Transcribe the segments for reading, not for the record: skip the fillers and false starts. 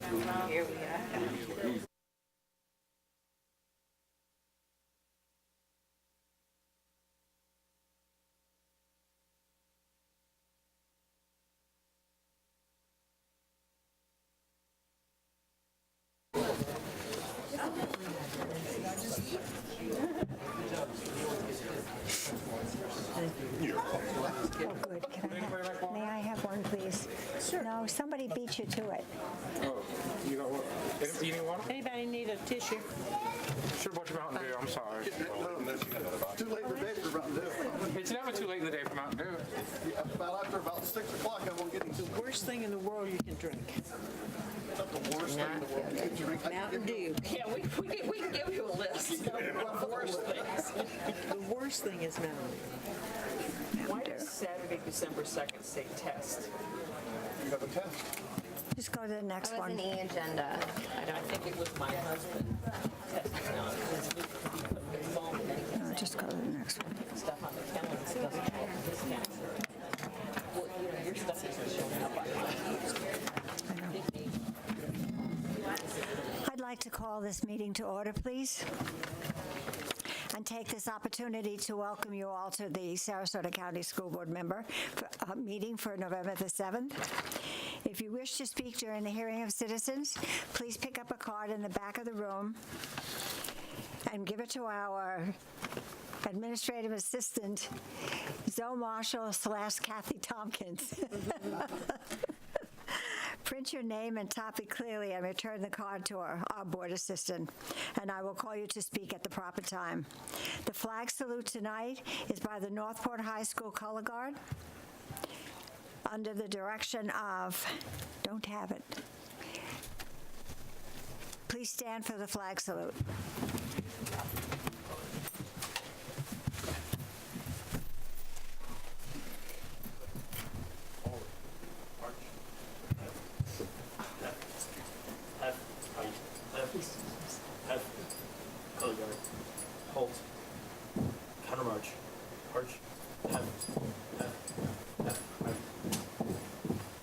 Here we are. Oh, good. May I have one, please? Sure. No, somebody beat you to it. Oh, you got what? You need water? Anybody need a tissue? Should have brought you Mountain Dew. I'm sorry. Too late in the day for Mountain Dew. It's never too late in the day for Mountain Dew. After about 6 o'clock, I won't get any. The worst thing in the world you can drink. Not the worst thing in the world. You can drink. Mountain Dew. Yeah, we can give you a list of the worst things. The worst thing is Mountain Dew. Why does Saturday, December 2nd say test? You have a test. Just go to the next That was one. an E agenda. I don't think it was my husband testing now. No, just go to the next one. Stuff on the calendar that doesn't help his cancer. Well, you know, your stuff isn't showing up on mine. I'd like to call this meeting to order, please, and take this opportunity to welcome you all to the Sarasota County School Board meeting for November the 7th. If you wish to speak during the hearing of citizens, please pick up a card in the back of the room and give it to our administrative assistant, Zoe Marshall / Kathy Tompkins. Print your name and topic clearly and return the card to our board assistant, and I will call you to speak at the proper time. The flag salute tonight is by the Northport High School Color Guard under the direction of, don't have it. Please stand for the flag salute. Color guard. Hold. Counter march. Arch. F. F. F. Right.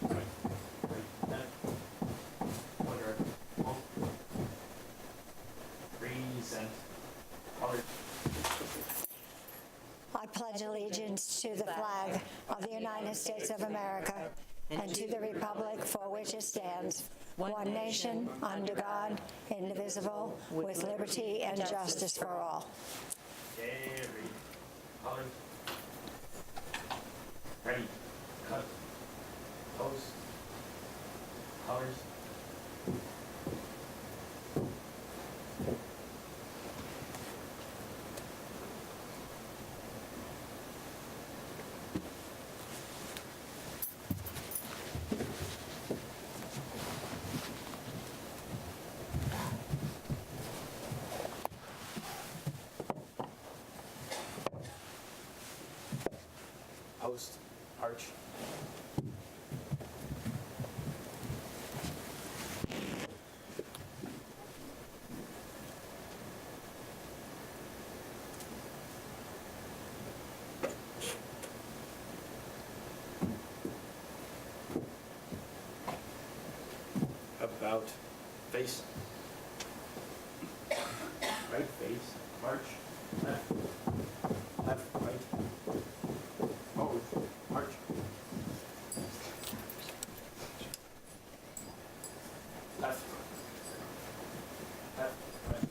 Right. Right. F. Color guard. Hold. Present. Color. I pledge allegiance to the flag of the United States of America and to the republic for which it stands, one nation, under God, indivisible, with liberty and justice for all. Ready. Color. Ready. Cut. Pose. Colors. Post. Arch. About. Face. Right face. March. Left. Left. Right. Pose. March. Left. Left. Right.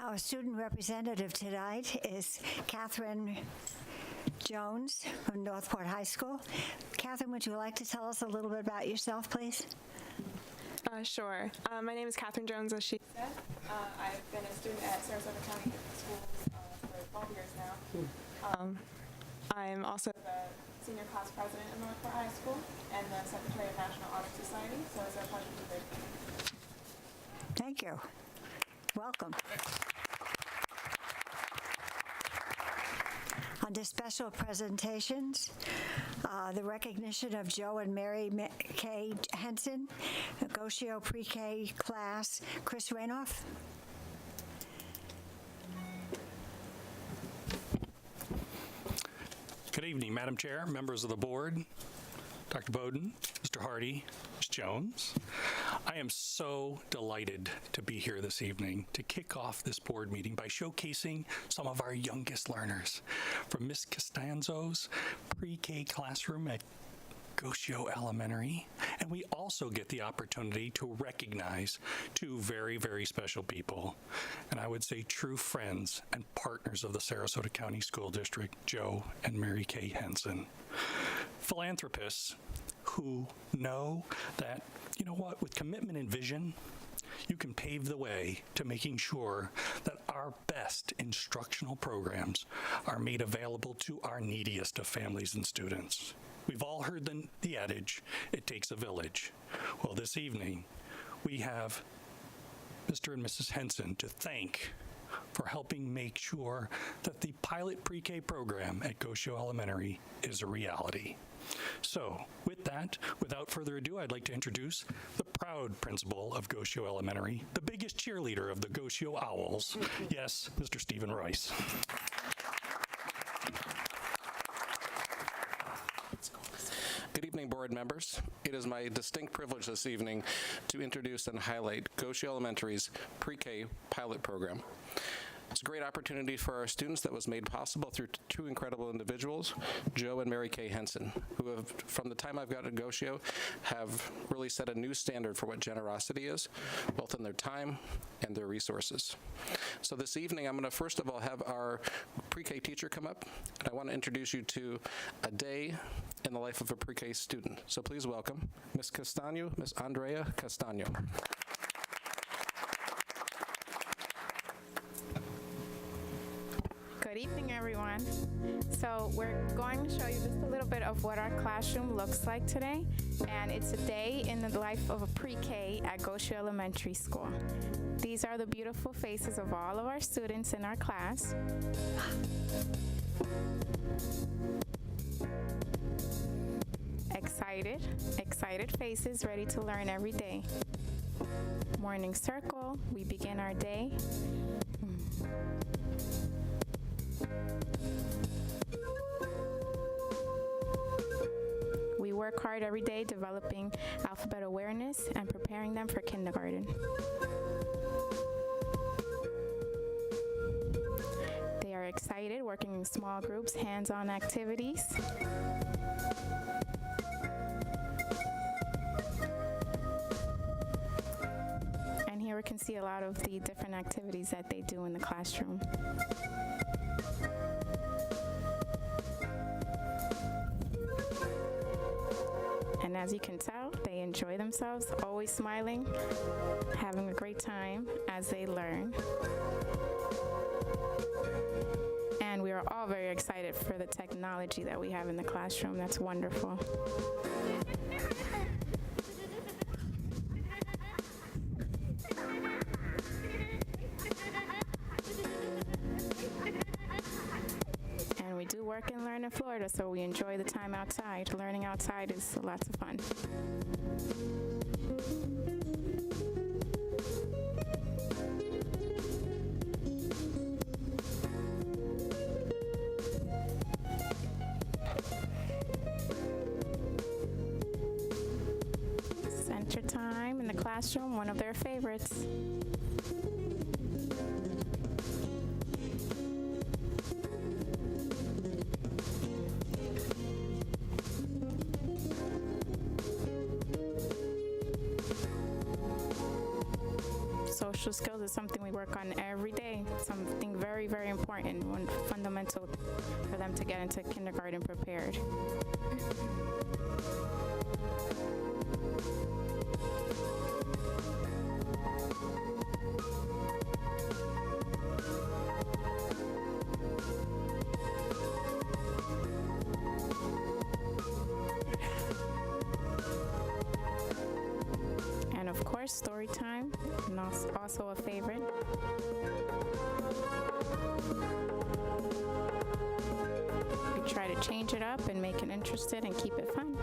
Our student representative tonight is Catherine Jones from Northport High School. Catherine, would you like to tell us a little bit about yourself, please? Sure. My name is Catherine Jones, as she said. I've been a student at Sarasota County Schools for 12 years now. I'm also the senior class president of Northport High School and the secretary of National Honor Society, so it's a pleasure to be here. Thank you. Welcome. Under special presentations, the recognition of Joe and Mary K. Henson, Gosio Pre-K class, Chris Rainoff. Good evening, Madam Chair, members of the board, Dr. Bowden, Mr. Hardy, Ms. Jones. I am so delighted to be here this evening to kick off this board meeting by showcasing some of our youngest learners from Ms. Costanzo's pre-K classroom at Gosio Elementary, and we also get the opportunity to recognize two very, very special people, and I would say true friends and partners of the Sarasota County School District, Joe and Mary Kay Henson. Philanthropists who know that, you know what, with commitment and vision, you can pave the way to making sure that our best instructional programs are made available to our neediest of families and students. We've all heard the adage, it takes a village. Well, this evening, we have Mr. and Mrs. Henson to thank for helping make sure that the pilot pre-K program at Gosio Elementary is a reality. So, with that, without further ado, I'd like to introduce the proud principal of Gosio Elementary, the biggest cheerleader of the Gosio Owls, yes, Mr. Stephen Rice. Good evening, board members. It is my distinct privilege this evening to introduce and highlight Gosio Elementary's pre-K pilot program. It's a great opportunity for our students that was made possible through two incredible individuals, Joe and Mary Kay Henson, who have, from the time I've got at Gosio, have really set a new standard for what generosity is, both in their time and their resources. So this evening, I'm going to first of all have our pre-K teacher come up, and I want to introduce you to a day in the life of a pre-K student. So please welcome Ms. Castano, Ms. Andrea Castano. Good evening, everyone. So we're going to show you just a little bit of what our classroom looks like today, and it's a day in the life of a pre-K at Gosio Elementary School. These are the beautiful faces of all of our students in our class. Excited faces ready to learn every day. Morning circle, we begin our day. We work hard every day developing alphabet awareness and preparing them for kindergarten. They are excited working in small groups, hands-on activities. And here we can see a lot of the different activities that they do in the classroom. And as you can tell, they enjoy themselves, always smiling, having a great time as they learn. And we are all very excited for the technology that we have in the classroom. That's wonderful. And we do work and learn in Florida, so we enjoy the time outside. Learning outside is lots of fun. Center time in the classroom, one of their favorites. Social skills is something we work on every day, something very, very important and fundamental for them to get into kindergarten prepared. And of course, story time, and also a favorite. We try to change it up and make it interesting and keep it fun.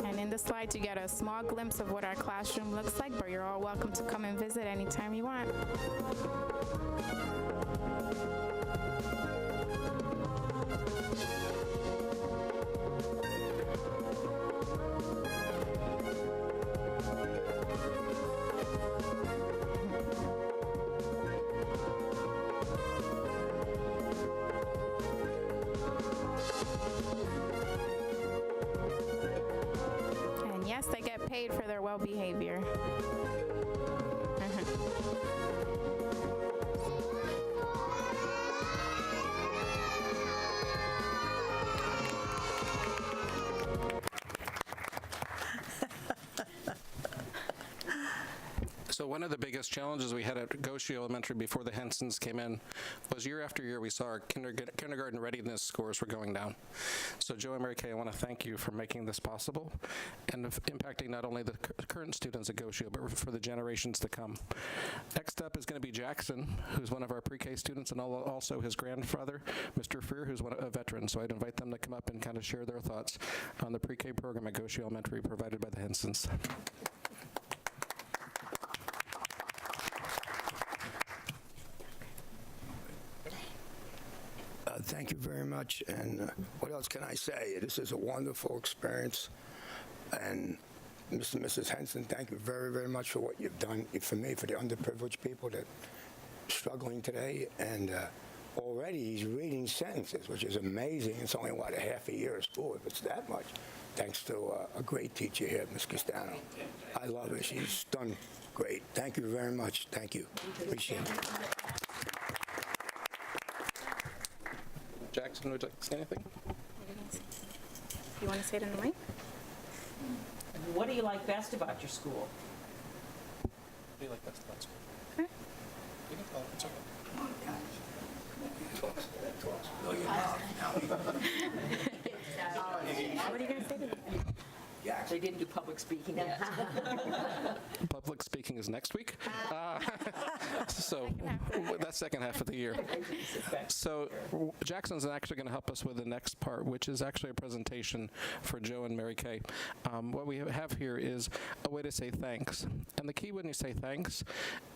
And in the slides, you get a small glimpse of what our classroom looks like, but you're all welcome to come and visit anytime you want. And yes, they get paid for their well behavior. So one of the biggest challenges we had at Goshen Elementary before the Hensons came in was year after year we saw our kindergarten readiness scores were going down. So Joe and Mary Kay, I want to thank you for making this possible and of impacting not only the current students at Goshen, but for the generations to come. Next up is going to be Jackson, who's one of our pre-K students, and also his grandfather, Mr. Freer, who's a veteran. So I'd invite them to come up and kind of share their thoughts on the pre-K program at Goshen Elementary provided by the Hensons. Thank you very much. And what else can I say? This is a wonderful experience. And Mr. and Mrs. Henson, thank you very, very much for what you've done for me, for the underprivileged people that are struggling today. And already he's reading sentences, which is amazing. It's only, what, a half a year of school, if it's that much. Thanks to a great teacher here, Ms. Castano. I love her. She's done great. Thank you very much. Thank you. Appreciate it. Jackson, would you like to say anything? You want to say it in the mic? What do you like best about your school? What do you like best about school? Okay. You can call it. It's okay. What are you going to say to them? They didn't do public speaking yet. Public speaking is next week. So that's second half of the year. So Jackson's actually going to help us with the next part, which is actually a presentation for Joe and Mary Kay. What we have here is a way to say thanks. And the key when you say thanks,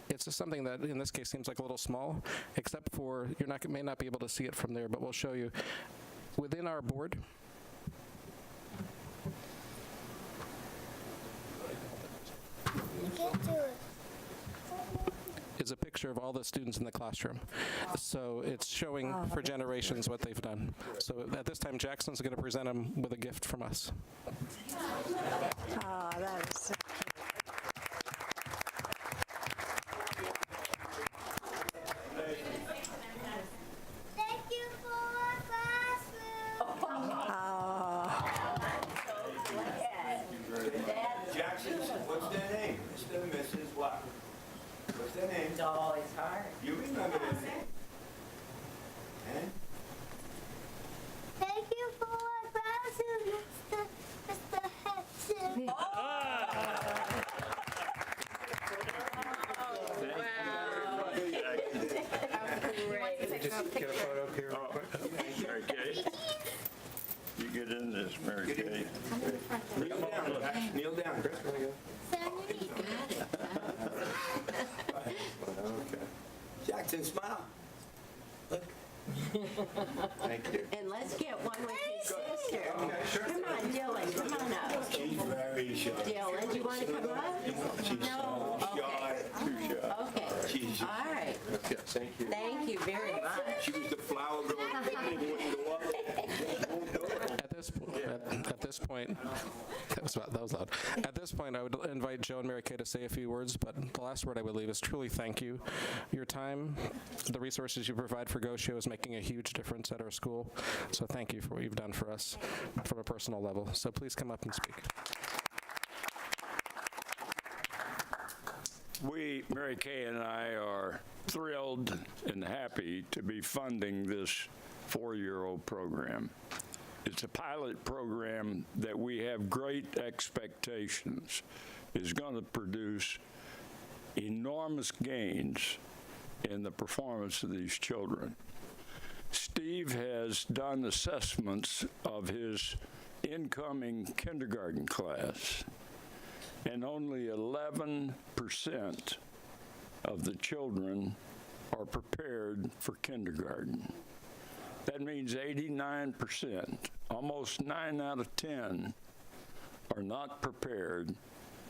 it's just something that in this case seems like a little small, except for you may not be able to see it from there, but we'll show you. Within our board, is a picture of all the students in the classroom. So it's showing for generations what they've done. So at this time, Jackson's going to present them with a gift from us. Oh, that is so Thank you for our classroom. Jackson's, what's their name? Mr. and Mrs. what? What's their name? Oh, it's hard. You remember their name? And? Thank you for our classroom, Mr. Hudson. Just get a photo up here real quick. Mary Kay. You get in this, Mary Kay. Kneel down, Jackson. Kneel down, Chris. Okay. Jackson, smile. Look. Thank you. And let's get one with his sister. Okay, sure. Come on, Dylan, come on up. She's very shy. Dylan, you want to come up? She's No? so shy. Too shy. Okay. She's All right. Okay, thank you. Thank you very much. She was the flower girl that wouldn't go up. At this point, that was loud. At this point, I would invite Joe and Mary Kay to say a few words, but the last word I would leave is truly thank you. Your time, the resources you provide for Goshen is making a huge difference at our school. So thank you for what you've done for us from a personal level. So please come up and speak. Mary Kay and I are thrilled and happy to be funding this 4-year-old program. It's a pilot program that we have great expectations is going to produce enormous gains in the performance of these children. Steve has done assessments of his incoming kindergarten class, and only 11% of the children are prepared for kindergarten. That means 89%, almost 9 out of 10, are not prepared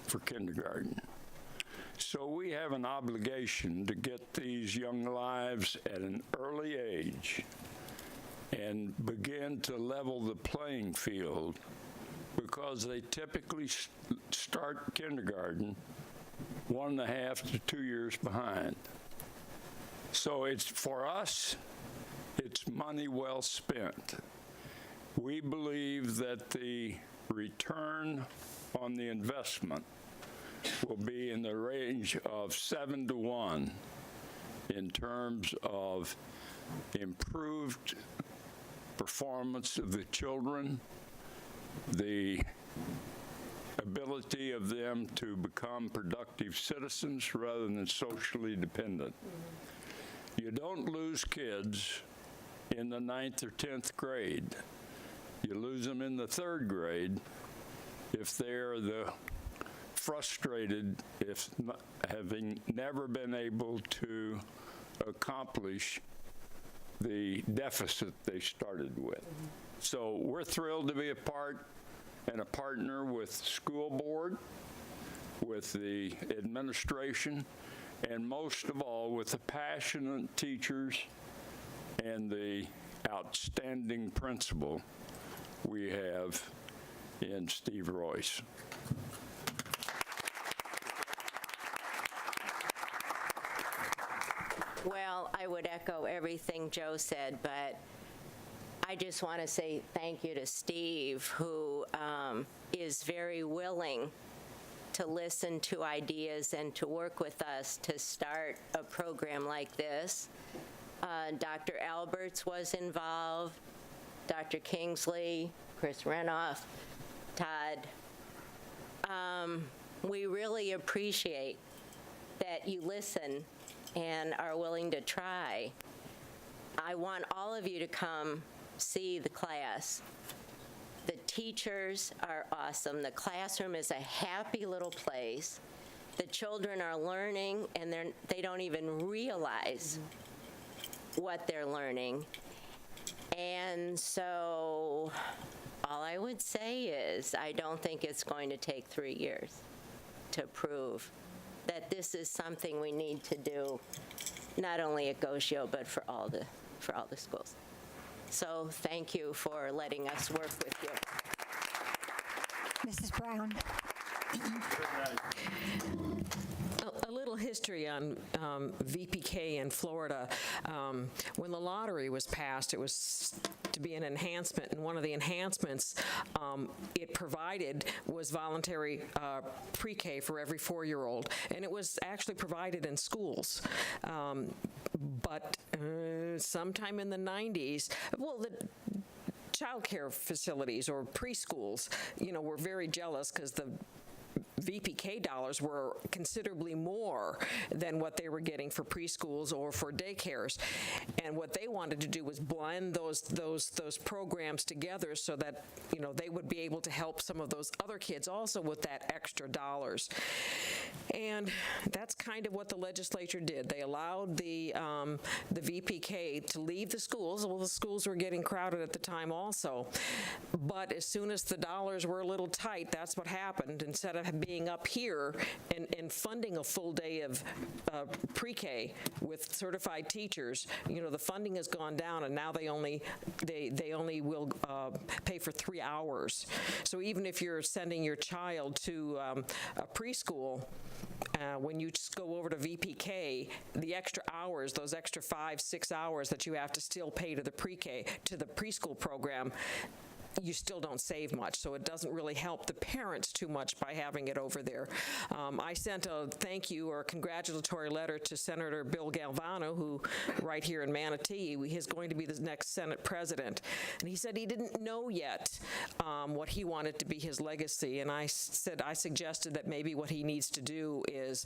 for kindergarten. So we have an obligation to get these young lives at an early age and begin to level the playing field, because they typically start kindergarten 1.5 to 2 years behind. So it's, for us, it's money well spent. We believe that the return on the investment will be in the range of 7 to 1 in terms of improved performance of the children, the ability of them to become productive citizens rather than socially dependent. You don't lose kids in the 9th or 10th grade. You lose them in the 3rd grade if they're the frustrated, if having never been able to accomplish the deficit they started with. So we're thrilled to be a part and a partner with the school board, with the administration, and most of all with the passionate teachers and the outstanding principal we have in Steve Royce. Well, I would echo everything Joe said, but I just want to say thank you to Steve, who is very willing to listen to ideas and to work with us to start a program like this. Dr. Alberts was involved, Dr. Kingsley, Chris Renoff, Todd. We really appreciate that you listen and are willing to try. I want all of you to come see the class. The teachers are awesome. The classroom is a happy little place. The children are learning, and they don't even realize what they're learning. And so all I would say is I don't think it's going to take 3 years to prove that this is something we need to do, not only at Goshio, but for all the schools. So thank you for letting us work with you. Mrs. Brown. A little history on VPK in Florida. When the lottery was passed, it was to be an enhancement, and one of the enhancements it provided was voluntary pre-K for every 4-year-old, and it was actually provided in schools. But sometime in the 90s, well, the child care facilities or preschools, were very jealous because the VPK dollars were considerably more than what they were getting for preschools or for daycares, and what they wanted to do was blend those programs together so that they would be able to help some of those other kids also with that extra dollars. And that's kind of what the legislature did. They allowed the VPK to leave the schools. Well, the schools were getting crowded at the time also, but as soon as the dollars were a little tight, that's what happened. Instead of being up here and funding a full day of pre-K with certified teachers, the funding has gone down, and now they only will pay for 3 hours. So even if you're sending your child to a preschool, when you just go over to VPK, the extra hours, those extra 5-6 hours that you have to still pay to the pre-K, to the preschool program, you still don't save much, so it doesn't really help the parents too much by having it over there. I sent a thank you or congratulatory letter to Senator Bill Galvano, who right here in Manatee, he's going to be the next Senate president, and he said he didn't know yet what he wanted to be his legacy, and I suggested that maybe what he needs to do is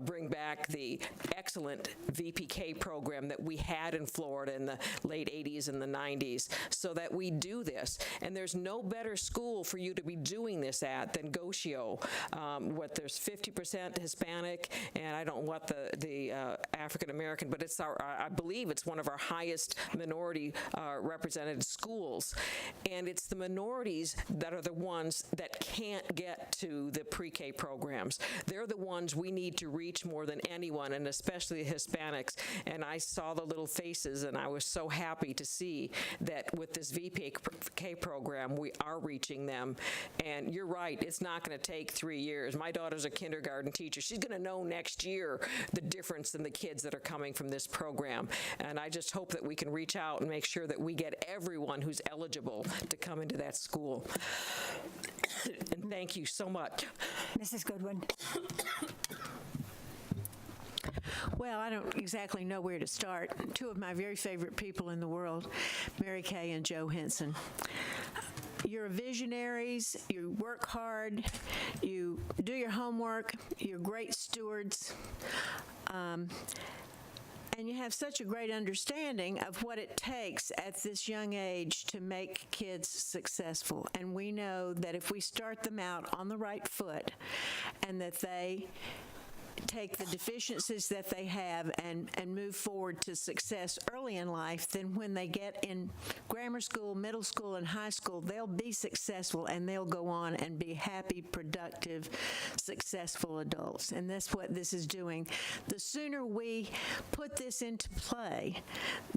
bring back the excellent VPK program that we had in Florida in the late 80s and the 90s, so that we do this. And there's no better school for you to be doing this at than Goshio. There's 50% Hispanic, and I don't know what the African American, but it's I believe it's one of our highest minority represented schools. And it's the minorities that are the ones that can't get to the pre-K programs. They're the ones we need to reach more than anyone, and especially the Hispanics. And I saw the little faces, and I was so happy to see that with this VPK program, we are reaching them. And you're right, it's not going to take 3 years. My daughter's a kindergarten teacher. She's going to know next year the difference in the kids that are coming from this program. And I just hope that we can reach out and make sure that we get everyone who's eligible to come into that school. And thank you so much. Mrs. Goodwin. Well, I don't exactly know where to start. Two of my very favorite people in the world, Mary Kay and Joe Henson. You're visionaries, you work hard, you do your homework, you're great stewards, and you have such a great understanding of what it takes at this young age to make kids successful. And we know that if we start them out on the right foot and that they take the deficiencies that they have and move forward to success early in life, then when they get in grammar school, middle school, and high school, they'll be successful and they'll go on and be happy, productive, successful adults. And that's what this is doing. The sooner we put this into play,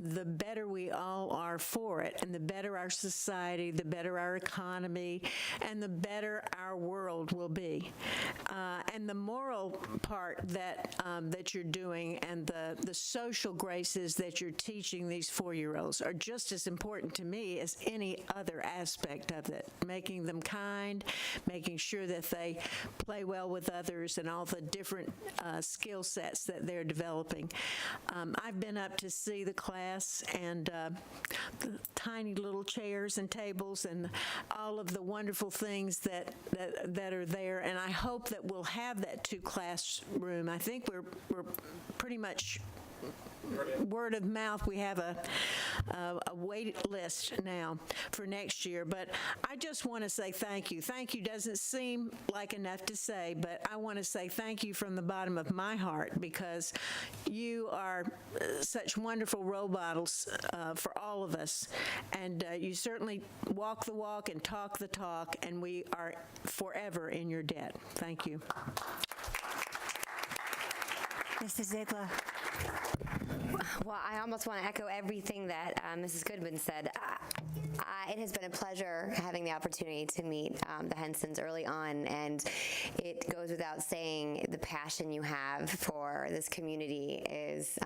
the better we all are for it, and the better our society, the better our economy, and the better our world will be. And the moral part that you're doing and the social graces that you're teaching these 4-year-olds are just as important to me as any other aspect of it. Making them kind, making sure that they play well with others, and all the different skill sets that they're developing. I've been up to see the class and the tiny little chairs and tables and all of the wonderful things that are there, and I hope that we'll have that 2-classroom. I think we're pretty much word of mouth. We have a wait list now for next year, but I just want to say thank you. Thank you doesn't seem like enough to say, but I want to say thank you from the bottom of my heart, because you are such wonderful role models for all of us, and you certainly walk the walk and talk the talk, and we are forever in your debt. Thank you. Mr. Ziegler. Well, I almost want to echo everything that Mrs. Goodwin said. It has been a pleasure having the opportunity to meet the Hensons early on, and it goes without saying the passion you have for this community is,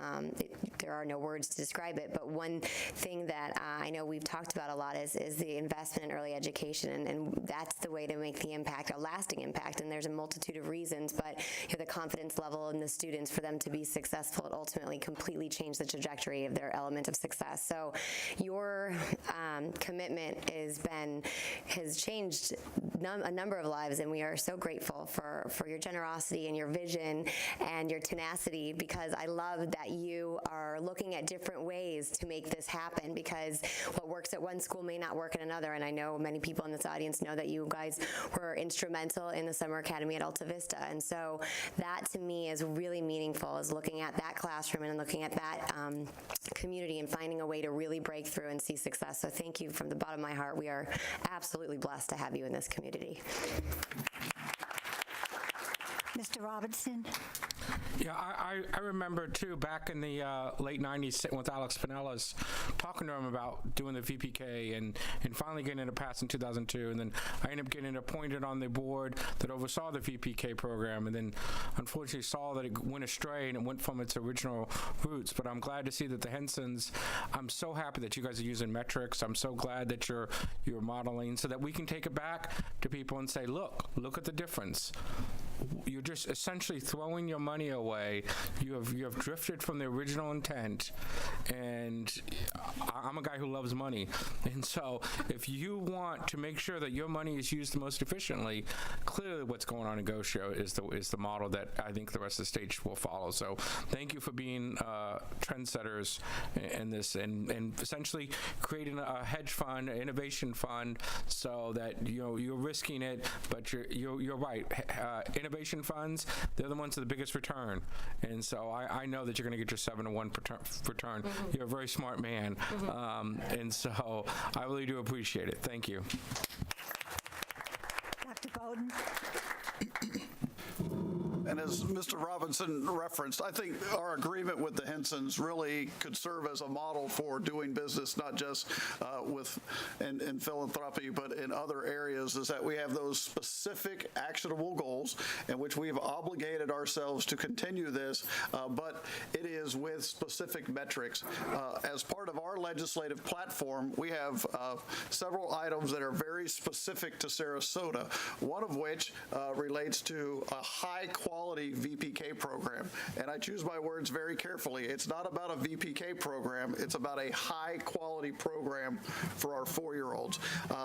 there are no words to describe it, but one thing that I know we've talked about a lot is the investment in early education, and that's the way to make the impact, a lasting impact, and there's a multitude of reasons, but the confidence level in the students for them to be successful, it ultimately completely changed the trajectory of their element of success. So your commitment has changed a number of lives, and we are so grateful for your generosity and your vision and your tenacity, because I love that you are looking at different ways to make this happen, because what works at one school may not work at another, and I know many people in this audience know that you guys were instrumental in the Summer Academy at Alta Vista, and so that to me is really meaningful, is looking at that classroom and looking at that community and finding a way to really break through and see success. So thank you from the bottom of my heart. We are absolutely blessed to have you in this community. Mr. Robinson. Yeah, I remember too back in the late 90s sitting with Alex Pinellas talking to him about doing the VPK and finally getting it passed in 2002. And then I ended up getting appointed on the board that oversaw the VPK program, and then unfortunately saw that it went astray and it went from its original roots. But I'm glad to see that the Hensons, I'm so happy that you guys are using metrics. I'm so glad that you're modeling so that we can take it back to people and say, look at the difference. You're just essentially throwing your money away. You have drifted from the original intent, and I'm a guy who loves money, and so if you want to make sure that your money is used the most efficiently, clearly what's going on in Goshio is the model that I think the rest of the state will follow. So thank you for being trendsetters in this, and essentially creating a hedge fund, an innovation fund, so that you're risking it, but you're right. Innovation funds, they're the ones with the biggest return. And so I know that you're going to get your 7-to-1 return. Mm-hmm. You're a very smart man. Mm-hmm. And so I really do appreciate it. Thank you. Dr. Bowden? And as Mr. Robinson referenced, I think our agreement with the Hensons really could serve as a model for doing business, not just in philanthropy, but in other areas, is that we have those specific actionable goals in which we've obligated ourselves to continue this, but it is with specific metrics. As part of our legislative platform, we have several items that are very specific to Sarasota, one of which relates to a high-quality VPK program. And I choose my words very carefully. It's not about a VPK program. It's about a high-quality program for our 4-year-olds.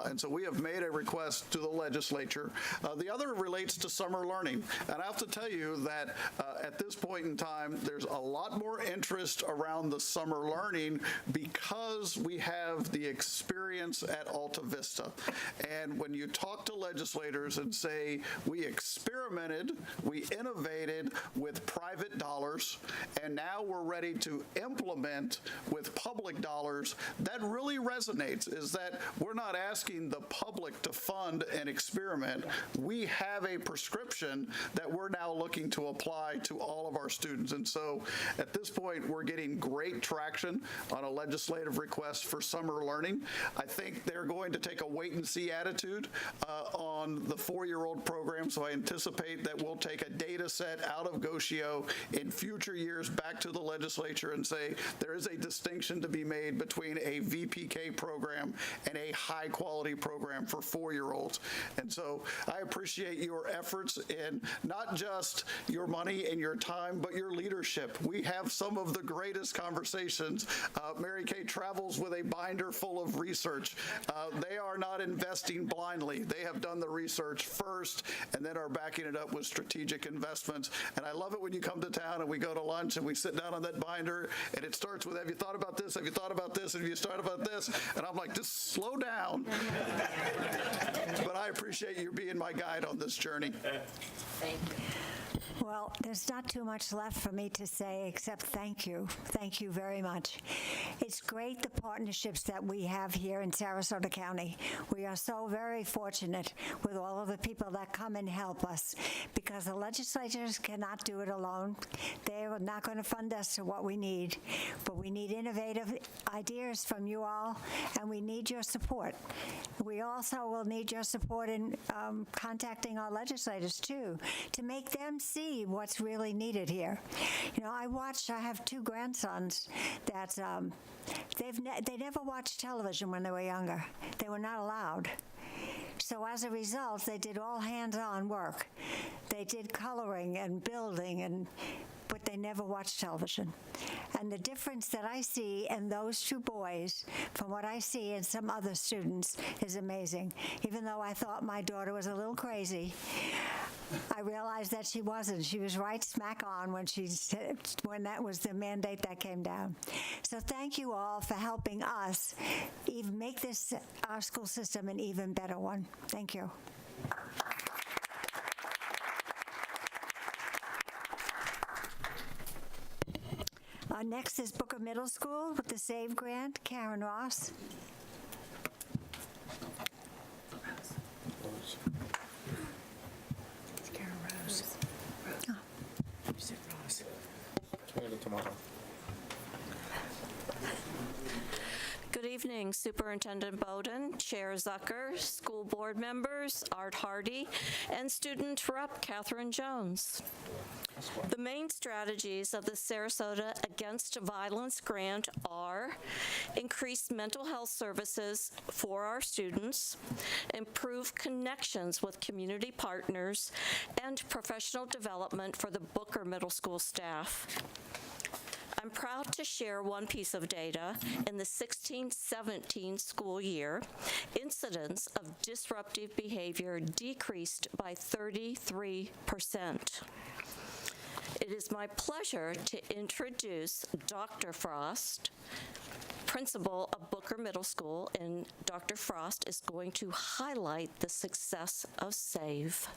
And so we have made a request to the legislature. The other relates to summer learning. And I have to tell you that at this point in time, there's a lot more interest around the summer learning because we have the experience at Alta Vista. And when you talk to legislators and say, we experimented, we innovated with private dollars, and now we're ready to implement with public dollars, that really resonates, is that we're not asking the public to fund an experiment. We have a prescription that we're now looking to apply to all of our students. And so at this point, we're getting great traction on a legislative request for summer learning. I think they're going to take a wait-and-see attitude on the 4-year-old program, so I anticipate that we'll take a data set out of Goshio in future years back to the legislature and say there is a distinction to be made between a VPK program and a high-quality program for 4-year-olds. And so I appreciate your efforts in not just your money and your time, but your leadership. We have some of the greatest conversations. Mary Kay travels with a binder full of research. They are not investing blindly. They have done the research first and then are backing it up with strategic investments. And I love it when you come to town and we go to lunch and we sit down on that binder and it starts with, have you thought about this? Have you thought about this? Have you thought about this? And I'm like, just slow down. But I appreciate you being my guide on this journey. Thank you. Well, there's not too much left for me to say except thank you. Thank you very much. It's great, the partnerships that we have here in Sarasota County. We are so very fortunate with all of the people that come and help us, because the legislatures cannot do it alone. They are not going to fund us to what we need, but we need innovative ideas from you all, and we need your support. We also will need your support in contacting our legislators, too, to make them see what's really needed here. You know, I have 2 grandsons that they never watched television when they were younger. They were not allowed. So as a result, they did all hands-on work. They did coloring and building, but they never watched television. And the difference that I see in those 2 boys from what I see in some other students is amazing. Even though I thought my daughter was a little crazy, I realized that she wasn't. She was right smack on when that was the mandate that came down. So thank you all for helping us even make our school system an even better one. Thank you. Next is Booker Middle School with the SAVE grant, Karen Ross. It's Karen Rose. Oh. tomorrow. Good evening, Superintendent Bowden, Chair Zucker, school board members, Art Hardy, and student rep Catherine Jones. The main strategies of the Sarasota Against Violence Grant are increased mental health services for our students, improve connections with community partners, and professional development for the Booker Middle School staff. I'm proud to share one piece of data. In the 16-17 school year, incidents of disruptive behavior decreased by 33%. It is my pleasure to introduce Dr. Frost, principal of Booker Middle School, and Dr. Frost is going to highlight the success of SAVE.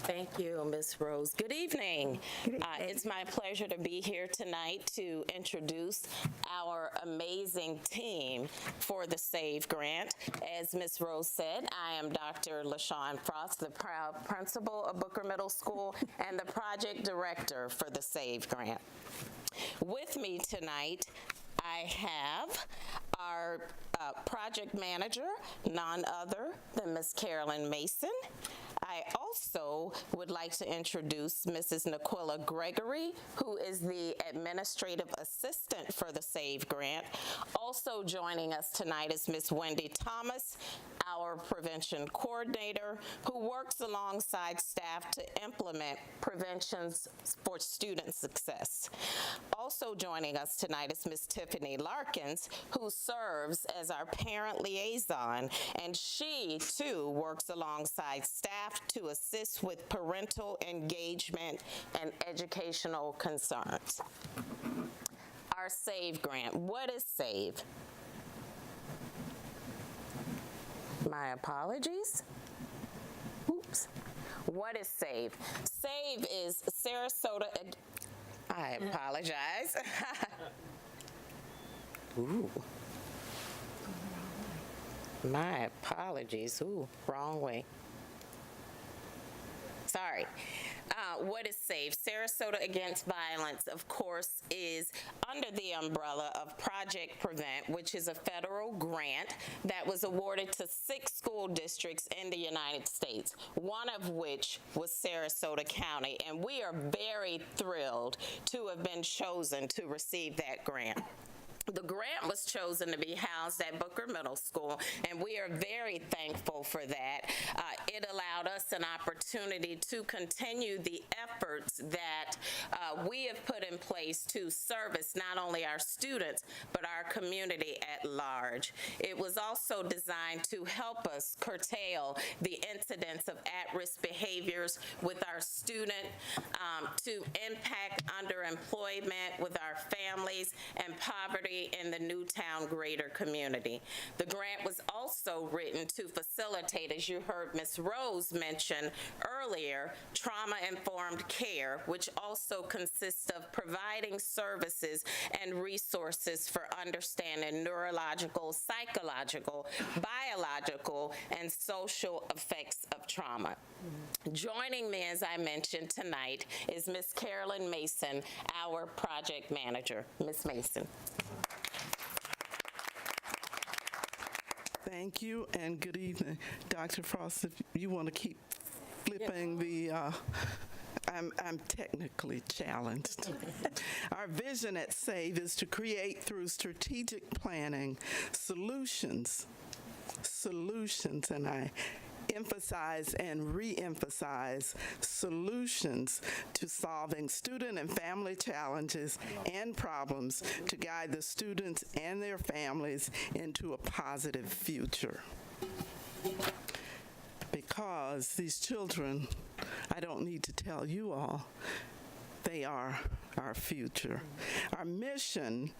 Thank you, Ms. Rose. Good evening. It's my pleasure to be here tonight to introduce our amazing team for the SAVE grant. As Ms. Rose said, I am Dr. LaShawn Frost, the proud principal of Booker Middle School and the project director for the SAVE grant. With me tonight, I have our project manager, none other than Ms. Carolyn Mason. I also would like to introduce Mrs. Naquilla Gregory, who is the administrative assistant for the SAVE grant. Also joining us tonight is Ms. Wendy Thomas, our prevention coordinator, who works alongside staff to implement preventions for student success. Also joining us tonight is Ms. Tiffany Larkins, who serves as our parent liaison, and she too works alongside staff to assist with parental engagement and educational concerns. Our SAVE grant. What is SAVE? My apologies. Oops. What is SAVE? SAVE is Sarasota. I apologize. Ooh. My apologies. Ooh, wrong way. Sorry. What is SAVE? Sarasota Against Violence, of course, is under the umbrella of Project Prevent, which is a federal grant that was awarded to 6 school districts in the United States, one of which was Sarasota County, and we are very thrilled to have been chosen to receive that grant. The grant was chosen to be housed at Booker Middle School, and we are very thankful for that. It allowed us an opportunity to continue the efforts that we have put in place to service not only our students, but our community at large. It was also designed to help us curtail the incidence of at-risk behaviors with our student, to impact underemployment with our families and poverty in the Newtown greater community. The grant was also written to facilitate, as you heard Ms. Rose mention earlier, trauma-informed care, which also consists of providing services and resources for understanding neurological, psychological, biological, and social effects of trauma. Joining me, as I mentioned tonight, is Ms. Carolyn Mason, our project manager. Ms. Mason. Thank you, and good evening. Dr. Frost, if you want to keep flipping the, I'm technically challenged. Our vision at SAVE is to create, through strategic planning, solutions, and I emphasize and re-emphasize solutions to solving student and family challenges and problems to guide the students and their families into a positive future. Because these children, I don't need to tell you all, they are our future. Our mission,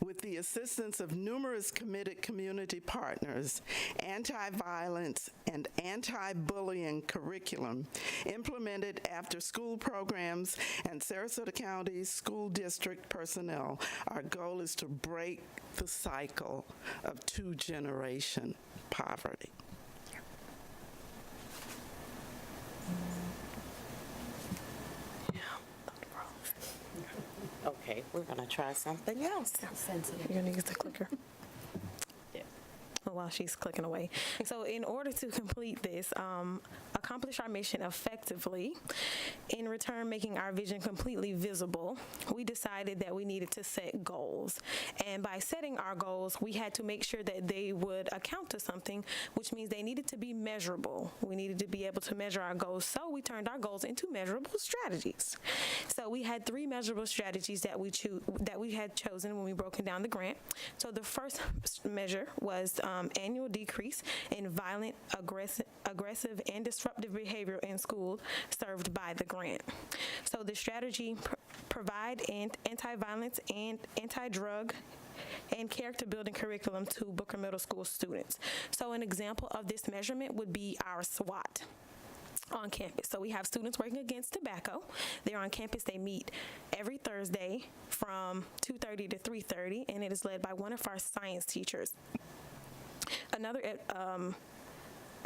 with the assistance of numerous committed community partners, anti-violence and anti-bullying curriculum, implemented after-school programs, and Sarasota County School District personnel, our goal is to break the cycle of two-generation poverty. We're going to try something else. You're going to use the clicker. While she's clicking away. So in order to complete this, accomplish our mission effectively, in return making our vision completely visible, we decided that we needed to set goals. And by setting our goals, we had to make sure that they would account to something, which means they needed to be measurable. We needed to be able to measure our goals, so we turned our goals into measurable strategies. So we had 3 measurable strategies that we had chosen when we broken down the grant. So the first measure was annual decrease in violent, aggressive, and disruptive behavior in school served by the grant. So the strategy provide anti-violence and anti-drug and character-building curriculum to Booker Middle School students. So an example of this measurement would be our SWAT on campus. So we have students working against tobacco. They're on campus. They meet every Thursday from 2:30 to 3:30, and it is led by one of our science teachers. Another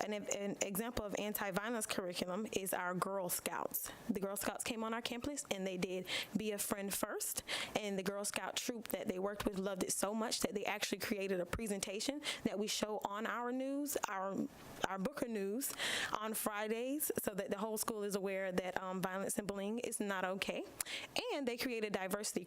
an example of anti-violence curriculum is our Girl Scouts. The Girl Scouts came on our campus and they did Be a Friend First, and the Girl Scout troop that they worked with loved it so much that they actually created a presentation that we show on our news, our Booker News on Fridays, so that the whole school is aware that violence and bullying is not okay. And they created a diversity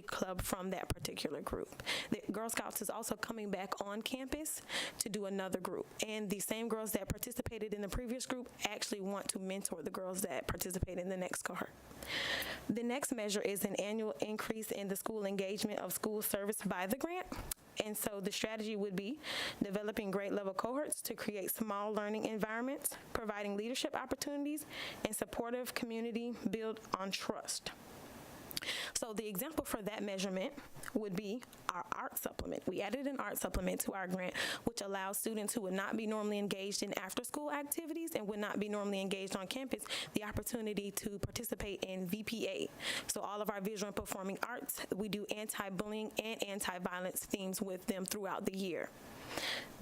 club from that particular group. The Girl Scouts is also coming back on campus to do another group. And the same girls that participated in the previous group actually want to mentor the girls that participate in the next cohort. The next measure is an annual increase in the school engagement of school service by the grant. And so the strategy would be developing grade level cohorts to create small learning environments, providing leadership opportunities, and supportive community built on trust. So the example for that measurement would be our art supplement. We added an art supplement to our grant, which allows students who would not be normally engaged in after-school activities and would not be normally engaged on campus the opportunity to participate in VPA. So all of our visual and performing arts, we do anti-bullying and anti-violence themes with them throughout the year.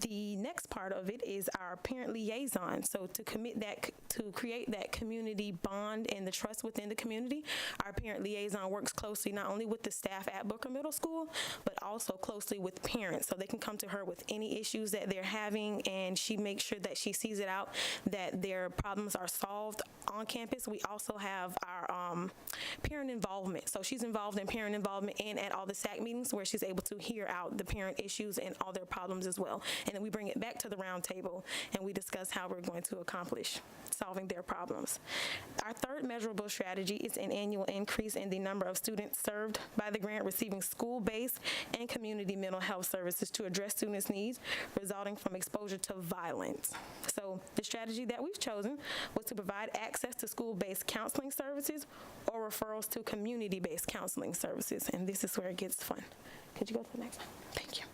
The next part of it is our parent liaison. So to create that community bond and the trust within the community, our parent liaison works closely not only with the staff at Booker Middle School, but also closely with parents. So they can come to her with any issues that they're having, and she makes sure that she sees it out, that their problems are solved on campus. We also have our parent involvement. So she's involved in parent involvement and at all the SAC meetings where she's able to hear out the parent issues and all their problems as well. And then we bring it back to the round table and we discuss how we're going to accomplish solving their problems. Our third measurable strategy is an annual increase in the number of students served by the grant receiving school-based and community mental health services to address students' needs resulting from exposure to violence. So the strategy that we've chosen was to provide access to school-based counseling services or referrals to community-based counseling services. And this is where it gets fun. Could you go to the next one? Thank you.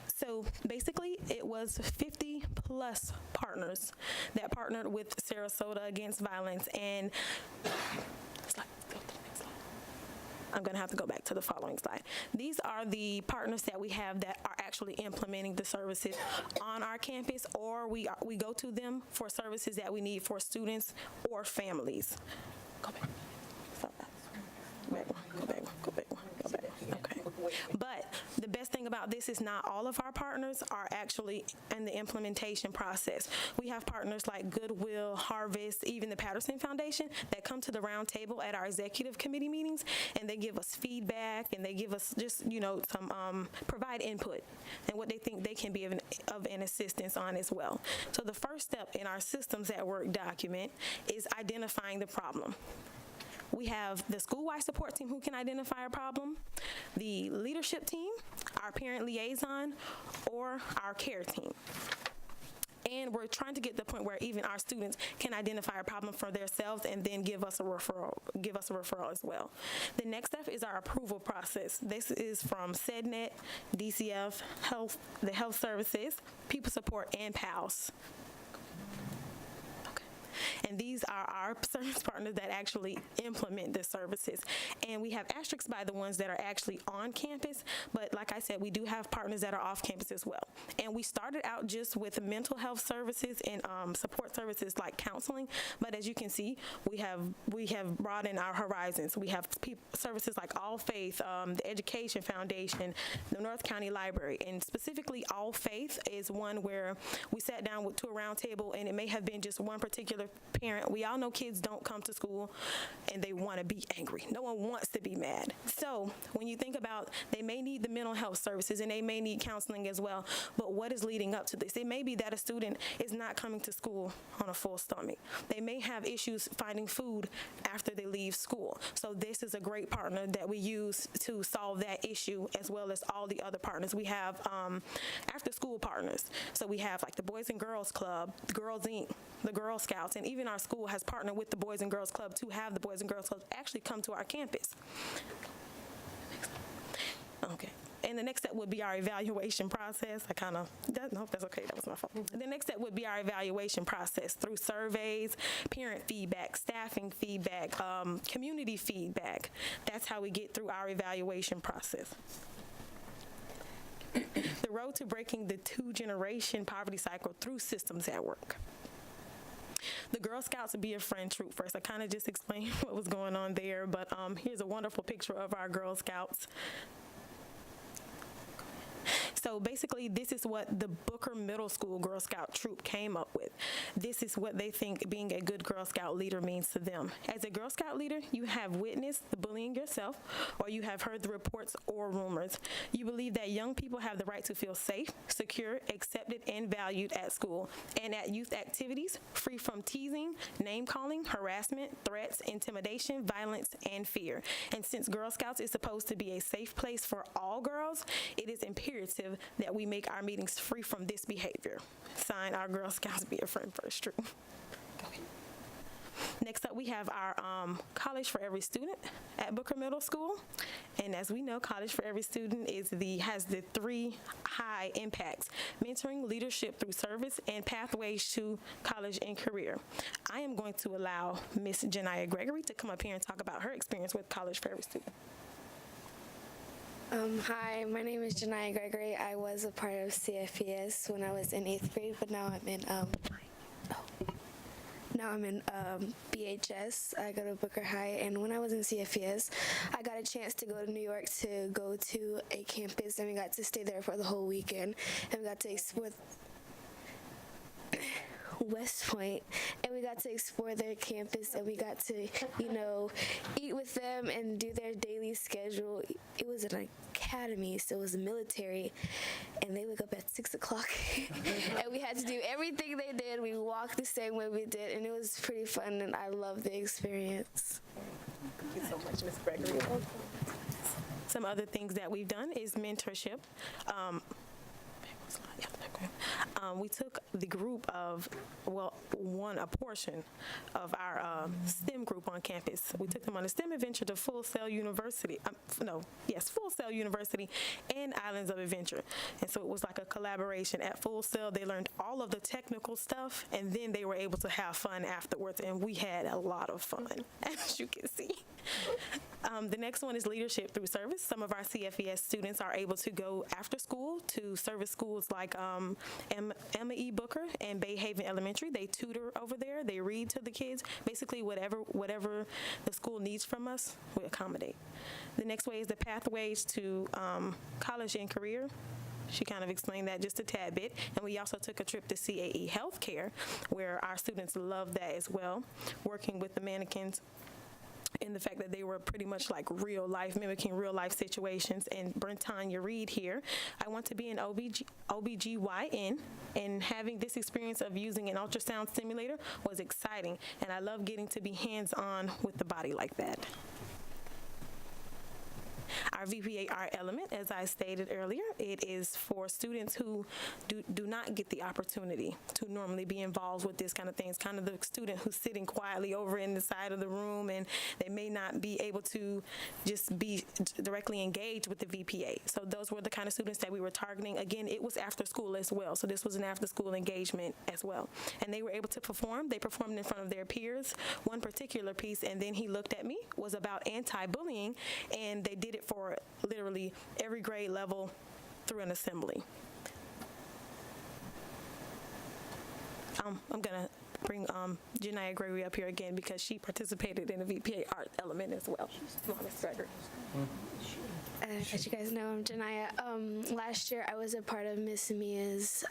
So basically, it was 50 plus partners that partnered with Sarasota Against Violence, and I'm going to have to go back to the following slide. These are the partners that we have that are actually implementing the services on our campus, or we go to them for services that we need for students or families. Go back. Go back. Okay. But the best thing about this is not all of our partners are actually in the implementation process. We have partners like Goodwill, Harvest, even the Patterson Foundation that come to the round table at our executive committee meetings, and they give us feedback and they give us just, some provide input and what they think they can be of an assistance on as well. So the first step in our Systems at Work document is identifying the problem. We have the school-wide support team who can identify a problem, the leadership team, our parent liaison, or our care team. And we're trying to get to the point where even our students can identify a problem for themselves and then give us a referral as well. The next step is our approval process. This is from SEDNet, DCF, the health services, people support, and PALS. And these are our service partners that actually implement the services. And we have asterisks by the ones that are actually on campus, but like I said, we do have partners that are off campus as well. And we started out just with mental health services and support services like counseling, but as you can see, we have broadened our horizons. We have services like All Faith, the Education Foundation, the North County Library, and specifically All Faith is one where we sat down to a round table, and it may have been just one particular parent. We all know kids don't come to school and they want to be angry. No one wants to be mad. So when you think about, they may need the mental health services and they may need counseling as well, but what is leading up to this? It may be that a student is not coming to school on a full stomach. They may have issues finding food after they leave school. So this is a great partner that we use to solve that issue, as well as all the other partners. We have after school partners. So we have like the Boys and Girls Club, the Girls Inc., the Girl Scouts, and even our school has partnered with the Boys and Girls Club to have the Boys and Girls Club actually come to our campus. Okay. And the next step would be our evaluation process. No, that's okay, that was my fault. The next step would be our evaluation process through surveys, parent feedback, staffing feedback, community feedback. That's how we get through our evaluation process. The road to breaking the two-generation poverty cycle through systems at work. The Girl Scouts would be a friend troop first. I kind of just explained what was going on there, but here's a wonderful picture of our Girl Scouts. So basically, this is what the Booker Middle School Girl Scout troop came up with. This is what they think being a good Girl Scout leader means to them. As a Girl Scout leader, you have witnessed the bullying yourself, or you have heard the reports or rumors. You believe that young people have the right to feel safe, secure, accepted, and valued at school and at youth activities, free from teasing, name-calling, harassment, threats, intimidation, violence, and fear. And since Girl Scouts is supposed to be a safe place for all girls, it is imperative that we make our meetings free from this behavior. Signed, our Girl Scouts Be a Friend First troop. Next up, we have our College for Every Student at Booker Middle School. And as we know, College for Every Student has the three high impacts: mentoring, leadership through service, and pathways to college and career. I am going to allow Miss Janiyah Gregory to come up here and talk about her experience with College for Every Student. Hi, my name is Janiyah Gregory. I was a part of CFES when I was in 8th grade, but now I'm in BHS. I go to Booker High, and when I was in CFES, I got a chance to go to New York to go to a campus, and we got to stay there for the whole weekend, and we got to explore West Point, and we got to explore their campus, and we got to, eat with them and do their daily schedule. It was an academy, so it was military, and they wake up at 6 o'clock, and we had to do everything they did. We walked the same way we did, and it was pretty fun, and I loved the experience. Thank you so much, Ms. Gregory. Some other things that we've done is mentorship. We took the group of, a portion of our STEM group on campus. We took them on a STEM adventure to Full Sail University. Full Sail University and Islands of Adventure. And so it was like a collaboration. At Full Sail, they learned all of the technical stuff, and then they were able to have fun afterwards, and we had a lot of fun, as you can see. The next one is leadership through service. Some of our CFES students are able to go after school to service schools like Emma E. Booker and Bay Haven Elementary. They tutor over there. They read to the kids. Basically, whatever the school needs from us, we accommodate. The next way is the pathways to college and career. She kind of explained that just a tad bit. And we also took a trip to CAE Healthcare, where our students loved that as well, working with the mannequins in the fact that they were pretty much like real life, mimicking real life situations. And Brentanya Reed here, I want to be an OBGYN, and having this experience of using an ultrasound simulator was exciting. And I love getting to be hands-on with the body like that. Our VPAR element, as I stated earlier, It is for students who do not get the opportunity to normally be involved with this kind of thing. It's kind of the student who's sitting quietly over in the side of the room, and they may not be able to just be directly engaged with the VPA. So those were the kind of students that we were targeting. Again, it was after school as well. So this was an after school engagement as well. And they were able to perform. They performed in front of their peers. One particular piece, and then he looked at me, was about anti-bullying, and they did it for literally every grade level through an assembly. I'm going to bring Janiah Gregory up here again because she participated in the VPA art element as well. Come on, Ms. Gregory. As you guys know, I'm Janiah. Last year, I was a part of Miss Mia's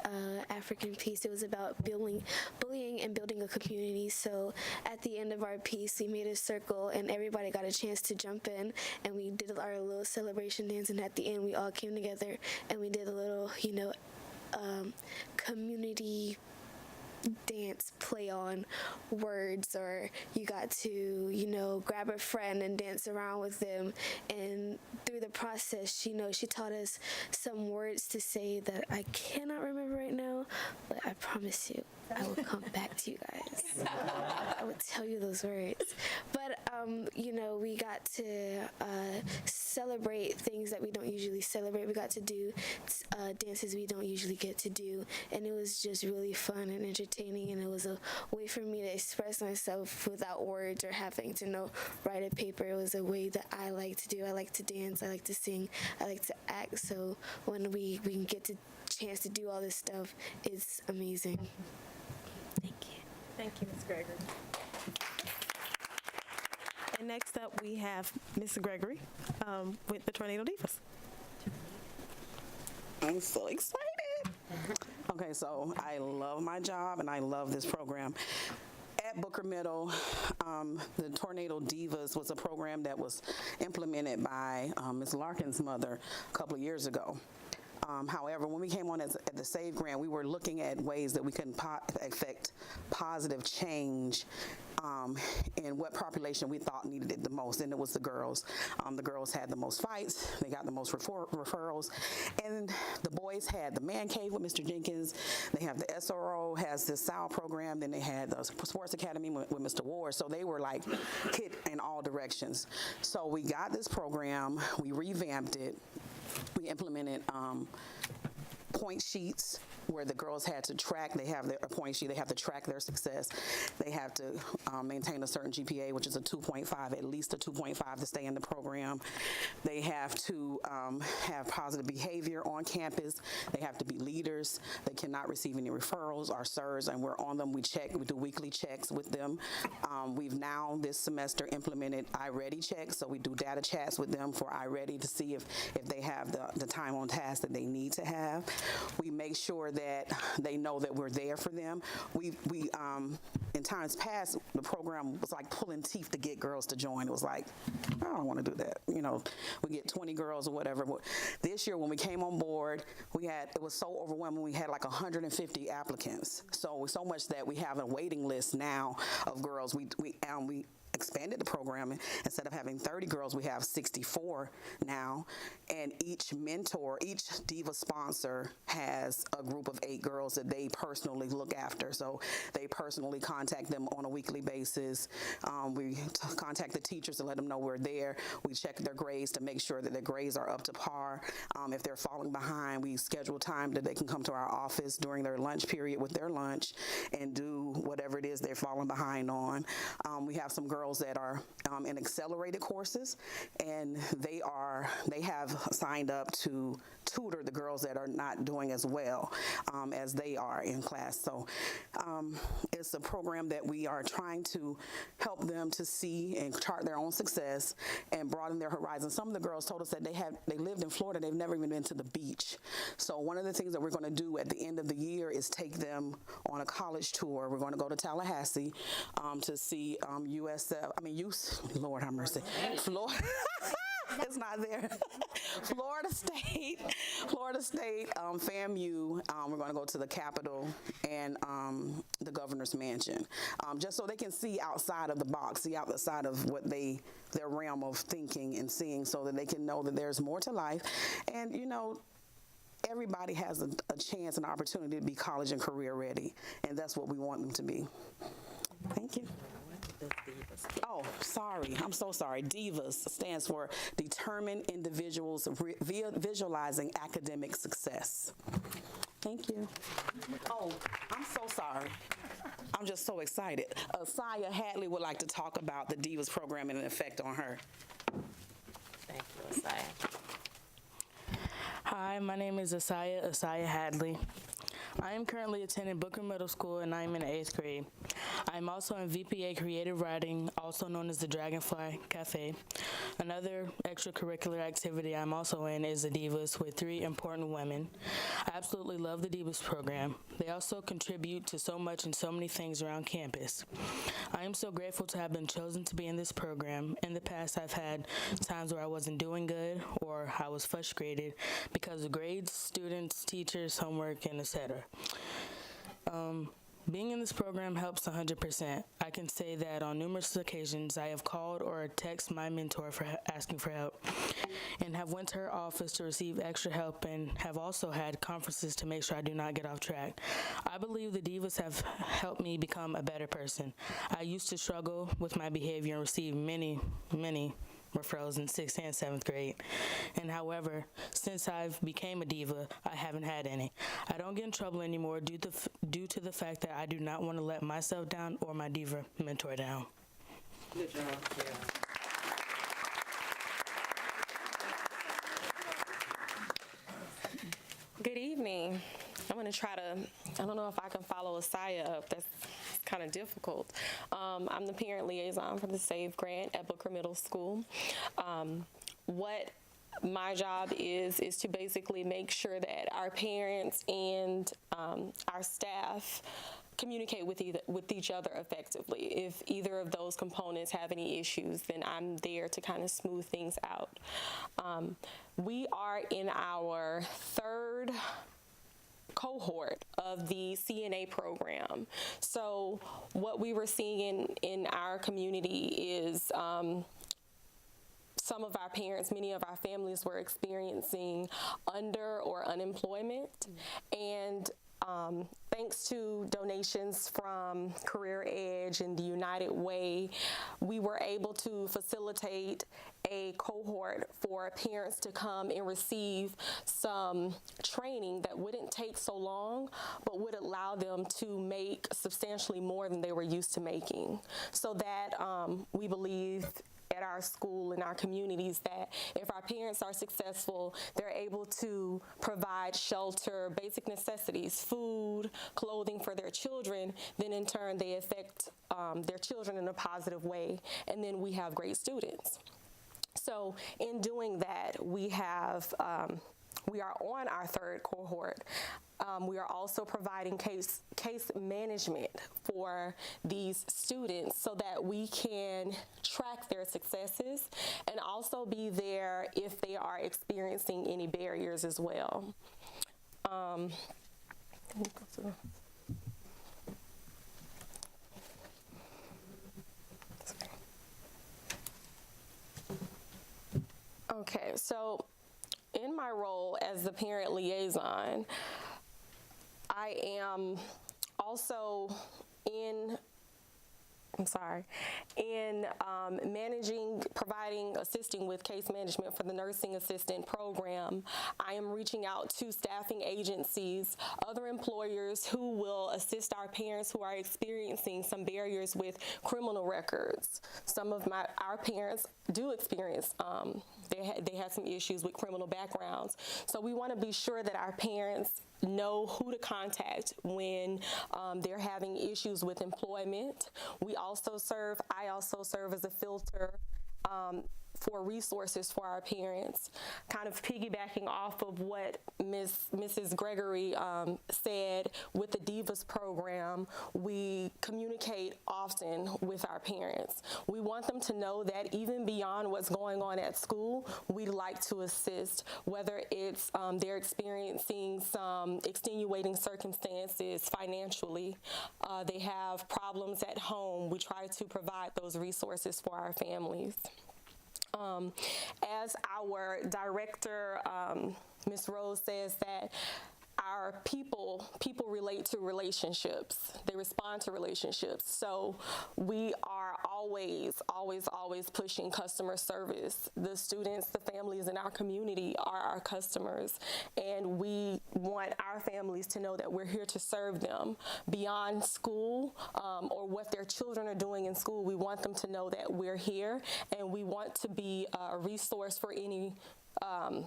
African piece. It was about bullying and building a community. So at the end of our piece, we made a circle, and everybody got a chance to jump in, and we did our little celebration dance. And at the end, we all came together, and we did a little, community dance play on words, or you got to grab a friend and dance around with them. And through the process, she taught us some words to say that I cannot remember right now, but I promise you I will come back to you guys. I will tell you those words. But we got to celebrate things that we don't usually celebrate. We got to do dances we don't usually get to do, and it was just really fun and entertaining, and it was a way for me to express myself without words or having to write a paper. It was a way that I like to do. I like to dance, I like to sing, I like to act. So when we can get the chance to do all this stuff, it's amazing. Thank you. Thank you, Ms. Gregory. And next up, we have Ms. Gregory with the Tornado Divas. I'm so excited. Okay, so I love my job and I love this program. At Booker Middle, the Tornado Divas was a program that was implemented by Ms. Larkin's mother a couple of years ago. However, when we came on at the SAVE grant, we were looking at ways that we can affect positive change in what population we thought needed it the most, and it was the girls. The girls had the most fights, they got the most referrals, and the boys had the man cave with Mr. Jenkins, they have the SRO, has the SAL program, then they had the sports academy with Mr. Ward, so they were like hit in all directions. So we got this program, we revamped it, we implemented point sheets where the girls had to track, they have their point sheet, they have to track their success. They have to maintain a certain GPA, which is a 2.5, at least a 2.5 to stay in the program. They have to have positive behavior on campus. They have to be leaders. They cannot receive any referrals or SIRs, and we're on them. We do weekly checks with them. We've now this semester implemented iReady checks, so we do data chats with them for iReady to see if they have the time on task that they need to have. We make sure that they know that we're there for them. We in times past, the program was like pulling teeth to get girls to join. It was like, I don't want to do that. We get 20 girls or whatever. But this year when we came on board, it was so overwhelming. We had like 150 applicants. So much that we have a waiting list now of girls. We expanded the program. Instead of having 30 girls, we have 64 now. And each Diva sponsor has a group of 8 girls that they personally look after. So they personally contact them on a weekly basis. We contact the teachers to let them know we're there. We check their grades to make sure that their grades are up to par. If they're falling behind, we schedule time that they can come to our office during their lunch period with their lunch and do whatever it is they're falling behind on. We have some girls that are in accelerated courses, and they have signed up to tutor the girls that are not doing as well as they are in class. So it's a program that we are trying to help them to see and chart their own success and broaden their horizons. Some of the girls told us that they lived in Florida, they've never even been to the beach. So one of the things that we're going to do at the end of the year is take them on a college tour. We're going to go to Tallahassee to see Lord have mercy, Florida. It's not there. Florida State, FAMU. We're going to go to the Capitol and the Governor's Mansion, just so they can see outside of the box, see outside of what their realm of thinking and seeing, so that they can know that there's more to life. And everybody has a chance and opportunity to be college and career ready, and that's what we want them to be. Thank you. Oh, sorry. I'm so sorry. DIVAS stands for Determined Individuals Visualizing Academic Success. Thank you. Oh, I'm so sorry. I'm just so excited. Asaya Hadley would like to talk about the DIVAS program and an effect on her. Thank you, Asaya. Hi, my name is Asaya Hadley. I am currently attending Booker Middle School and I am in the 8th grade. I am also in VPA Creative Writing, also known as the Dragonfly Cafe. Another extracurricular activity I'm also in is the Divas with 3 important women. I absolutely love the Divas program. They also contribute to so much and so many things around campus. I am so grateful to have been chosen to be in this program. In the past, I've had times where I wasn't doing good or I was frustrated because of grades, students, teachers, homework, and etc. Being in this program helps 100%. I can say that on numerous occasions I have called or texted my mentor for asking for help and have went to her office to receive extra help and have also had conferences to make sure I do not get off track. I believe the Divas have helped me become a better person. I used to struggle with my behavior and receive many referrals in 6th and 7th grade. And however, since I've became a diva, I haven't had any. I don't get in trouble anymore due to the fact that I do not want to let myself down or my diva mentor down. Good job. Good evening. I'm going to try to, I don't know if I can follow Asaya up. That's kind of difficult. I'm the parent liaison for the SAVE grant at Booker Middle School. What my job is to basically make sure that our parents and our staff communicate with each other effectively. If either of those components have any issues, then I'm there to kind of smooth things out. We are in our 3rd cohort of the CNA program. So what we were seeing in our community is some of our parents, many of our families were experiencing under or unemployment. And thanks to donations from Career Edge and the United Way, we were able to facilitate a cohort for parents to come and receive some training that wouldn't take so long, but would allow them to make substantially more than they were used to making. So that we believe at our school and our communities that if our parents are successful, they're able to provide shelter, basic necessities, food, clothing for their children, then in turn they affect their children in a positive way, and then we have great students. So in doing that, we are on our 3rd cohort. We are also providing case management for these students so that we can track their successes and also be there if they are experiencing any barriers as well. Okay, so in my role as the parent liaison, I am also assisting with case management for the nursing assistant program. I am reaching out to staffing agencies, other employers who will assist our parents who are experiencing some barriers with criminal records. Some of our parents do experience, they had some issues with criminal backgrounds. So we want to be sure that our parents know who to contact when they're having issues with employment. I also serve as a filter for resources for our parents, kind of piggybacking off of what Mrs. Gregory said with the Divas program. We communicate often with our parents. We want them to know that even beyond what's going on at school, we'd like to assist, whether it's they're experiencing some extenuating circumstances financially, they have problems at home. We try to provide those resources for our families. As our director Ms. Rose says that our people relate to relationships. They respond to relationships. So we are always pushing customer service. The students, the families in our community are our customers, and we want our families to know that we're here to serve them beyond school or what their children are doing in school. We want them to know that we're here, and we want to be a resource for any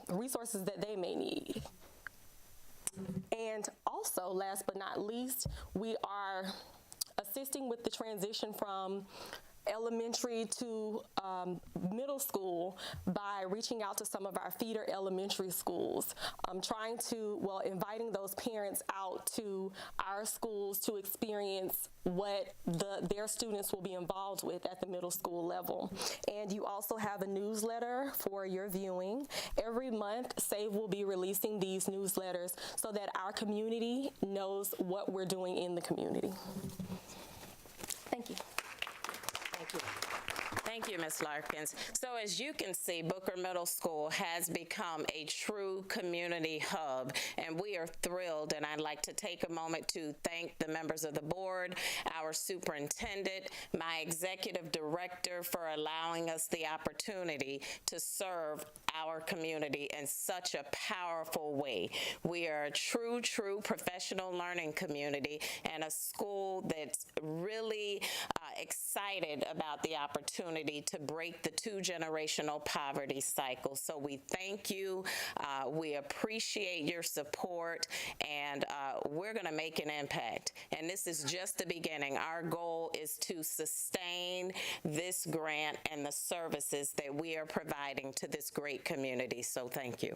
resources that they may need. And also, last but not least, we are assisting with the transition from elementary to middle school by reaching out to some of our feeder elementary schools, inviting those parents out to our schools to experience what their students will be involved with at the middle school level. And you also have a newsletter for your viewing. Every month, SAVE will be releasing these newsletters so that our community knows what we're doing in the community. Thank you. Thank you, Ms. Larkins. So as you can see, Booker Middle School has become a true community hub, and we are thrilled, and I'd like to take a moment to thank the members of the board, our superintendent, my executive director for allowing us the opportunity to serve our community in such a powerful way. We are a true professional learning community and a school that's really excited about the opportunity to break the two-generational poverty cycle. So we thank you. We appreciate your support, and we're going to make an impact. And this is just the beginning. Our goal is to sustain this grant and the services that we are providing to this great community. So thank you.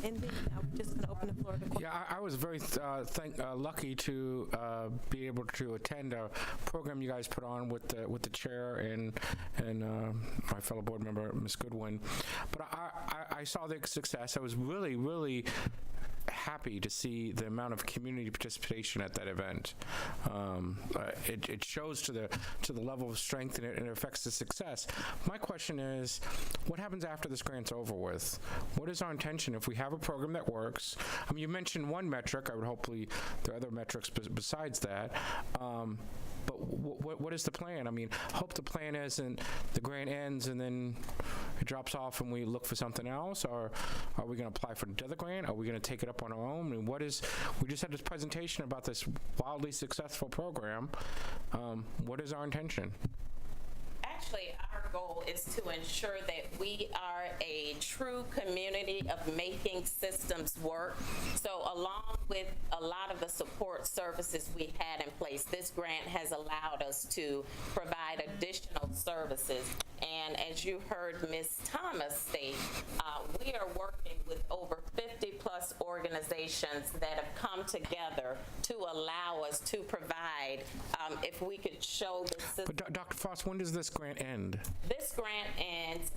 And then we're just going to open the floor to questions. Yeah, I was very lucky to be able to attend a program you guys put on with the chair and my fellow board member, Ms. Goodwin. But I saw the success. I was really happy to see the amount of community participation at that event. It shows to the level of strength, and it affects the success. My question is, what happens after this grant's over with? What is our intention if we have a program that works? I mean, you mentioned one metric. I would hopefully there are other metrics besides that. But what is the plan? I mean, hope the plan isn't the grant ends and then it drops off and we look for something else, or are we going to apply for another grant? Are we going to take it up on our own? I mean, we just had this presentation about this wildly successful program. What is our intention? Actually, our goal is to ensure that we are a true community of making systems work. So along with a lot of the support services we had in place, this grant has allowed us to provide additional services. And as you heard Ms. Thomas state, we are working with over 50+ organizations that have come together to allow us to provide, if we could show the system. But Dr. Frost, when does this grant end? This grant ends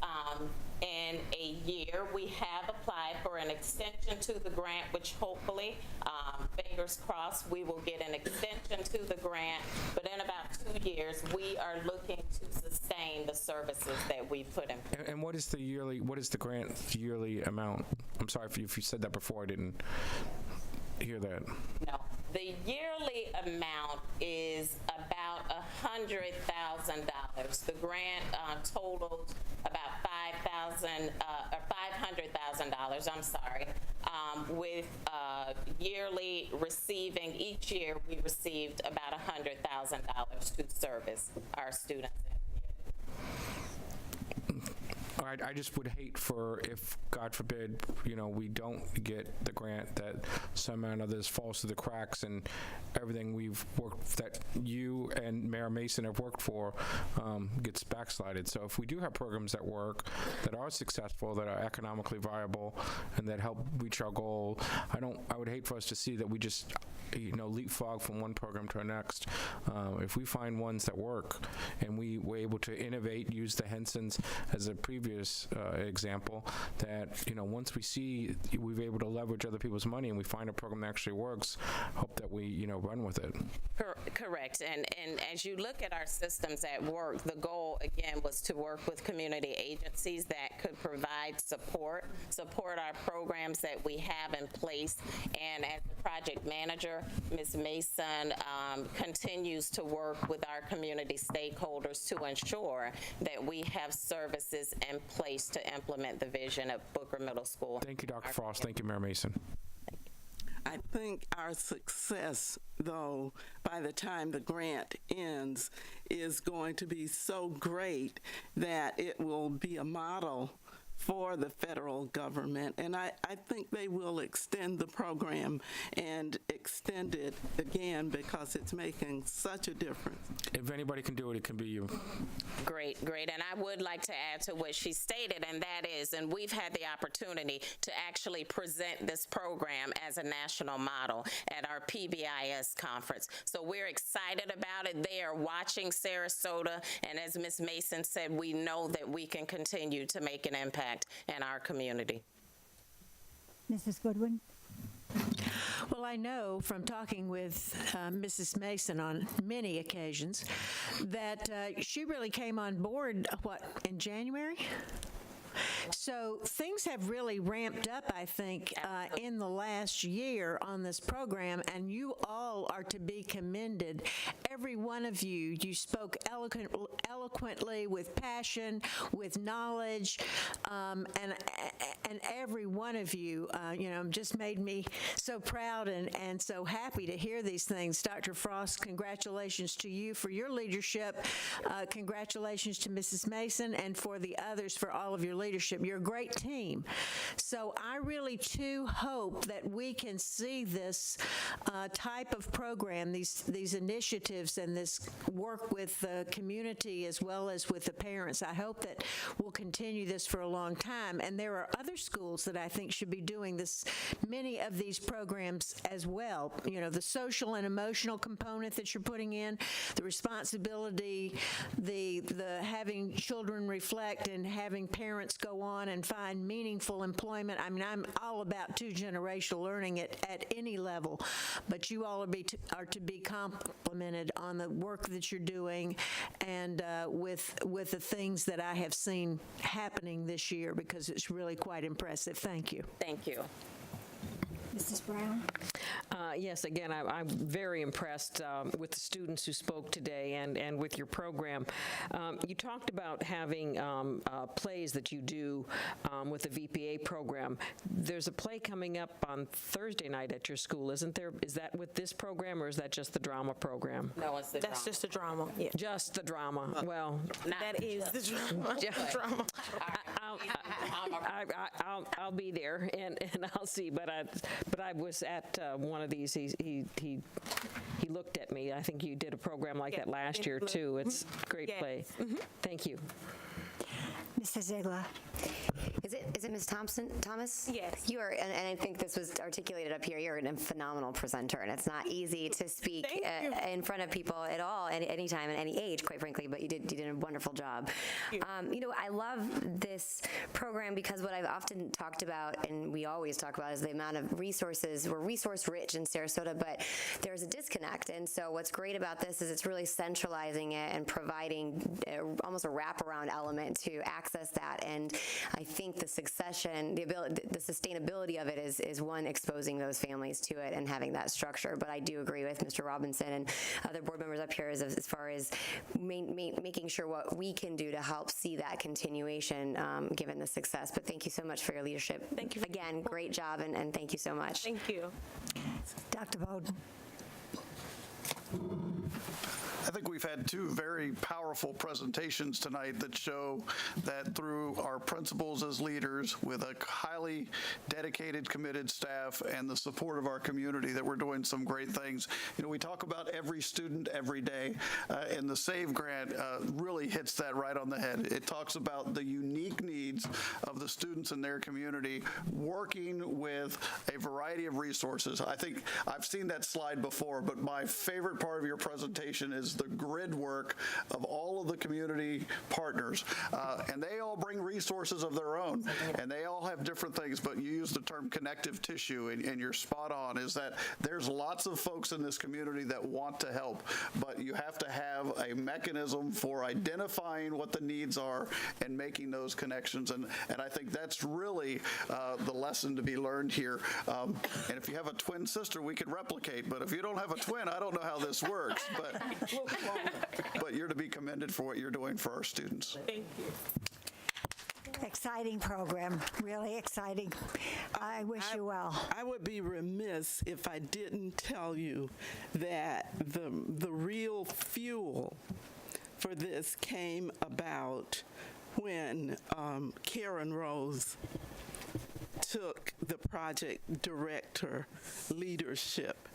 in a year. We have applied for an extension to the grant, which hopefully, fingers crossed, we will get an extension to the grant. But in about 2 years, we are looking to sustain the services that we put in. And what is the grant yearly amount? I'm sorry if you said that before. I didn't hear that. No. The yearly amount is about $100,000. The grant totaled about $500,000. I'm sorry. With yearly receiving, each year we received about $100,000 to service our students. All right, I just would hate for, if God forbid, we don't get the grant, that somehow or others falls through the cracks and everything we've worked, that you and Mayor Mason have worked for, gets backslided. So if we do have programs that work, that are successful, that are economically viable, and that help reach our goal, I would hate for us to see that we just leapfrog from one program to the next. If we find ones that work and we were able to innovate, use the Hensons as a previous previous example, that, once we see we're able to leverage other people's money and we find a program that actually works, hope that we, run with it. Correct. And as you look at our systems at work, the goal, again, was to work with community agencies that could provide support our programs that we have in place. And as the project manager, Ms. Mason continues to work with our community stakeholders to ensure that we have services in place to implement the vision of Booker Middle School. Thank you, Dr. Frost. Thank you, Mayor Mason. I think our success, though, by the time the grant ends, is going to be so great that it will be a model for the federal government. And I think they will extend the program and extend it again because it's making such a difference. If anybody can do it, it can be you. Great. And I would like to add to what she stated, and that is, and we've had the opportunity to actually present this program as a national model at our PBIS conference. So we're excited about it. They are watching Sarasota, and as Ms. Mason said, we know that we can continue to make an impact in our community. Mrs. Goodwin? Well, I know from talking with Mrs. Mason on many occasions that she really came on board, in January? So things have really ramped up, I think, in the last year on this program, and you all are to be commended. Every one of you spoke eloquently, with passion, with knowledge, and every one of you, just made me so proud and so happy to hear these things. Dr. Frost, congratulations to you for your leadership. Congratulations to Mrs. Mason and for the others for all of your leadership. You're a great team. So I really, too, hope that we can see this type of program, these initiatives and this work with the community as well as with the parents. I hope that we'll continue this for a long time. And there are other schools that I think should be doing many of these programs as well. The social and emotional component that you're putting in, the responsibility, the having children reflect and having parents go on and find meaningful employment. I mean, I'm all about two-generational learning at any level, but you all are to be complimented on the work that you're doing and with the things that I have seen happening this year, because it's really quite impressive. Thank you. Thank you. Mrs. Brown? Yes, again, I'm very impressed with the students who spoke today and with your program. You talked about having plays that you do with the VPA program. There's a play coming up on Thursday night at your school, isn't there? Is that with this program, or is that just the drama program? No, it's the drama. That's just the drama. Yeah. Just the drama. Well, that is the drama. Drama. I'll be there and I'll see. But I was at one of these. He looked at me. I think you did a program like that last year too. It's a great play. Thank you. Mrs. Ziegler? Is it Ms. Thomas? Yes. You are, and I think this was articulated up here, you're a phenomenal presenter, and it's not easy to speak in front of people at all, at any time, at any age, quite frankly, but you did a wonderful job. I love this program because what I've often talked about, and we always talk about, is the amount of resources. We're resource rich in Sarasota, but there's a disconnect, and so what's great about this is it's really centralizing it and providing almost a wraparound element to access that, and I think the succession, the sustainability of it is one, exposing those families to it and having that structure. But I do agree with Mr. Robinson and other board members up here as far as making sure what we can do to help see that continuation given the success. But thank you so much for your leadership. Thank you. Again, great job, and thank you so much. Thank you. Dr. Bowden? I think we've had two very powerful presentations tonight that show that through our principals as leaders, with a highly dedicated, committed staff and the support of our community, that we're doing some great things. We talk about every student every day, and the SAVE grant really hits that right on the head. It talks about the unique needs of the students in their community, working with a variety of resources. I think I've seen that slide before, but my favorite part of your presentation is is the grid work of all of the community partners. And they all bring resources of their own, and they all have different things, but you use the term connective tissue, and you're spot on, is that there's lots of folks in this community that want to help, but you have to have a mechanism for identifying what the needs are and making those connections. And I think that's really the lesson to be learned here. And if you have a twin sister, we could replicate, but if you don't have a twin, I don't know how this works. But you're to be commended for what you're doing for our students. Thank you. Exciting program, really exciting. I wish you well. I would be remiss if I didn't tell you that the real fuel for this came about when Karen Rose took the project director leadership.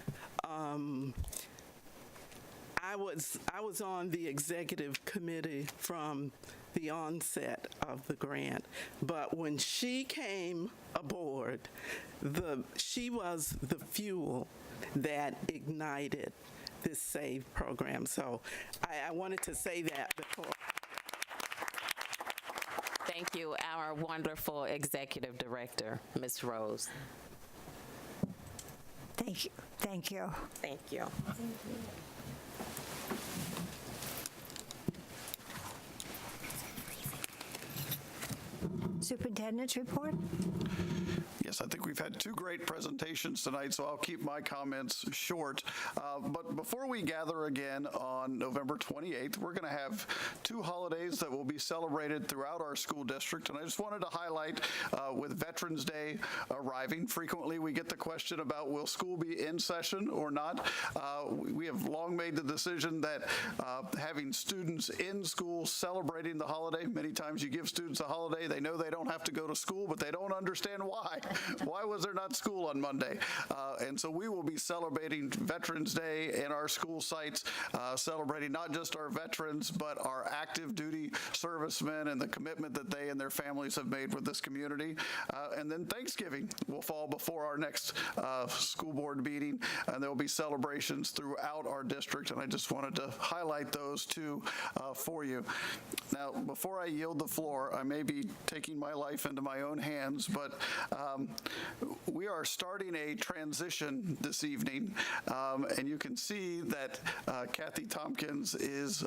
I was on the executive committee from the onset of the grant, but when she came aboard, she was the fuel that ignited this SAVE program. So I wanted to say that before. Thank you, our wonderful executive director, Ms. Rose. Thank you. Thank you. Thank you. Superintendent's report? Yes, I think we've had two great presentations tonight, so I'll keep my comments short. But before we gather again on November 28th, we're going to have two holidays that will be celebrated throughout our school district. And I just wanted to highlight with Veterans Day arriving, frequently we get the question about will school be in session or not. We have long made the decision that having students in school celebrating the holiday, many times you give students a holiday, they know they don't have to go to school, but they don't understand why. Why was there not school on Monday? And so we will be celebrating Veterans Day in our school sites, celebrating not just our veterans, but our active duty servicemen and the commitment that they and their families have made with this community. And then Thanksgiving will fall before our next school board meeting, and there will be celebrations throughout our district, and I just wanted to highlight those two for you. Now, before I yield the floor, I may be taking my life into my own hands, but we are starting a transition this evening, and you can see that Kathy Tompkins is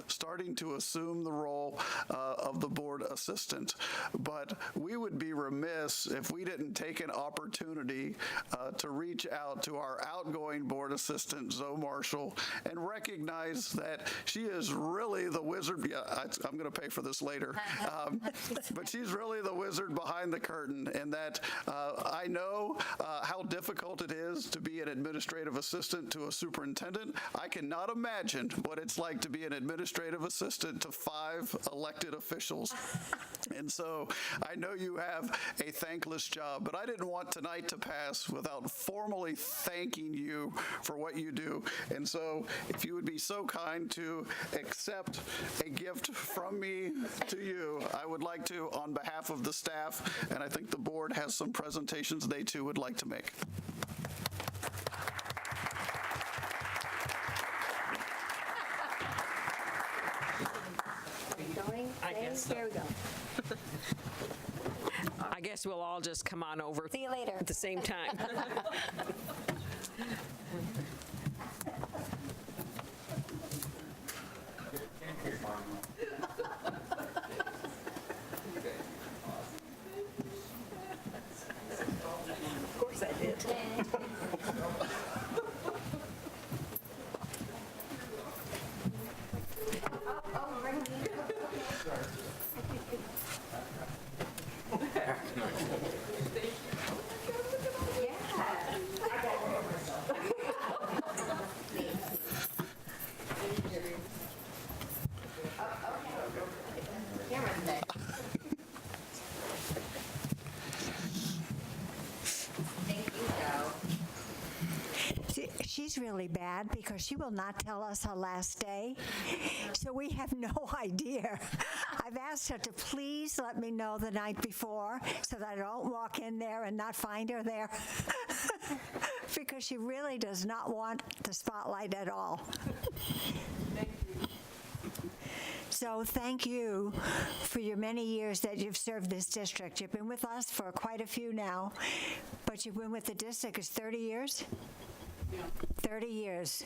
starting to assume the role of the board assistant. But we would be remiss if we didn't take an opportunity to reach out to our outgoing board assistant, Zoe Marshall, and recognize that she is really the wizard. Yeah, I'm going to pay for this later. But she's really the wizard behind the curtain, and that I know how difficult it is to be an administrative assistant to a superintendent. I cannot imagine what it's like to be an administrative assistant to 5 elected officials. And so I know you have a thankless job, but I didn't want tonight to pass without formally thanking you for what you do. And so if you would be so kind to accept a gift from me to you, I would like to, on behalf of the staff, and I think the board has some presentations they too would like to make. I guess so. Here we go. I guess we'll all just come on over. See you later. At the same time. Of course I did. She's really bad because she will not tell us her last day, so we have no idea. I've asked her to please let me know the night before so that I don't walk in there and not find her there, because she really does not want the spotlight at all. Thank So thank you for your many years that you've served this district. You've been with us for quite a few now, but you've been with the district is 30 years? Yeah. 30 years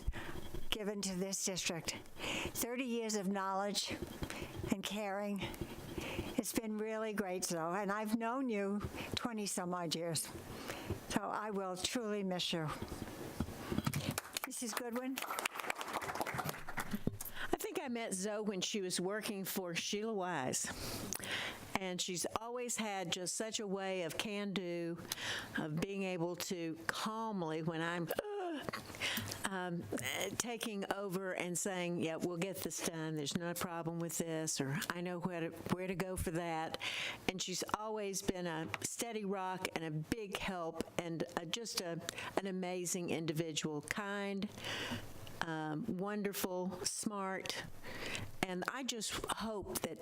given to this district. 30 years of knowledge and caring. It's been really great, so, and I've known you 20 some odd years. So I will truly miss you. Mrs. Goodwin? I think I met Zoe when she was working for Sheila Wise. And she's always had just such a way of can-do, of being able to calmly, when I'm taking over and saying, yeah, we'll get this done. There's no problem with this, or I know where to go for that. And she's always been a steady rock and a big help and just an amazing individual, kind, wonderful, smart. And I just hope that,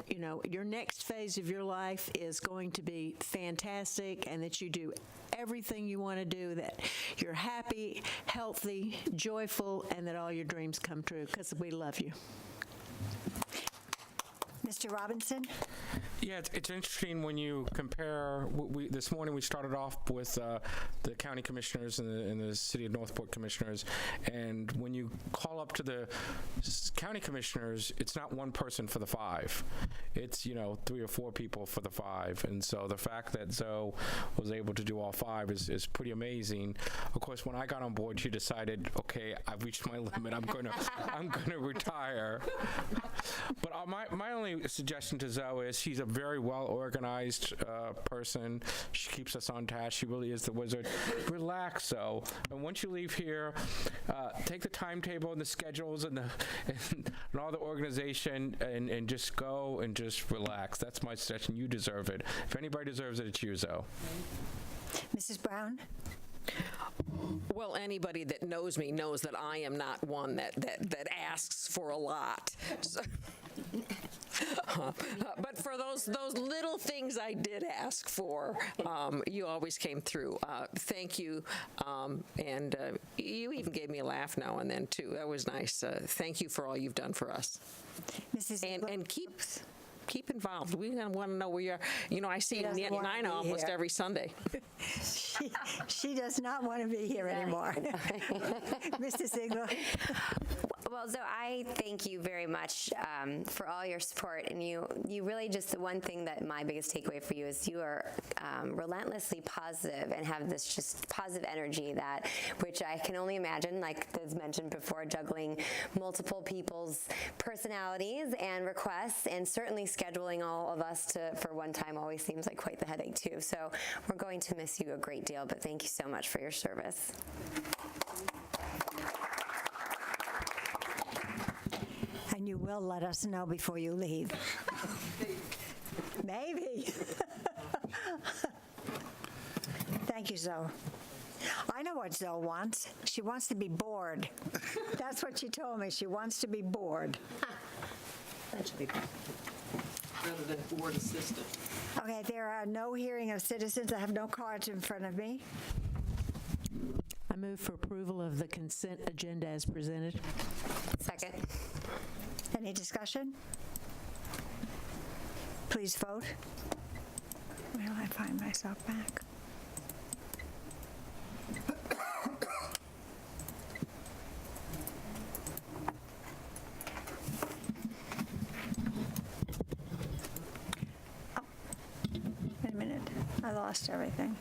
your next phase of your life is going to be fantastic and that you do everything you want to do, that you're happy, healthy, joyful, and that all your dreams come true, because we love you. Mr. Robinson? Yeah, it's interesting when you compare. This morning we started off with the county commissioners and the city of Northport commissioners, and when you call up to the county commissioners, it's not one person for the 5. It's 3 or 4 people for the 5, and so the fact that Zoe was able to do all 5 is pretty amazing. Of course, when I got on board, she decided, okay, I've reached my limit. I'm gonna retire. But my only suggestion to Zoe is she's a very well-organized person. She keeps us on task. She really is the wizard. Relax, Zoe. And once you leave here, take the timetable and the schedules and all the organization and just go and just relax. That's my suggestion. You deserve it. If anybody deserves it, it's you, Zoe. Mrs. Brown? Well, anybody that knows me knows that I am not one that asks for a lot. So, but for those little things I did ask for, you always came through. Thank you, and you even gave me a laugh now and then too. That was nice. Thank you for all you've done for us. Mrs. And keep involved. We want to know where you are. I see you at Nina almost every Sunday. She does not want to be here anymore. Mr. Ziegler? Well, Zoe, I thank you very much for all your support, and you really just, the one thing that my biggest takeaway for you is you are relentlessly positive and have this just positive energy which I can only imagine, like as mentioned before, juggling multiple people's personalities and requests, and certainly scheduling all of us for one time always seems like quite the headache too. So we're going to miss you a great deal, but thank you so much for your service. And you will let us know before you leave. Maybe. Thank you, Zoe. I know what Zoe wants. She wants to be bored. That's what she told me. She wants to be bored. That should be good. Rather than board assistant. Okay, there are no hearing of citizens. I have no cards in front of me. I move for approval of the consent agenda as presented. Second. Any discussion? Please vote. Where do I find myself back? Oh, wait a minute. I lost everything.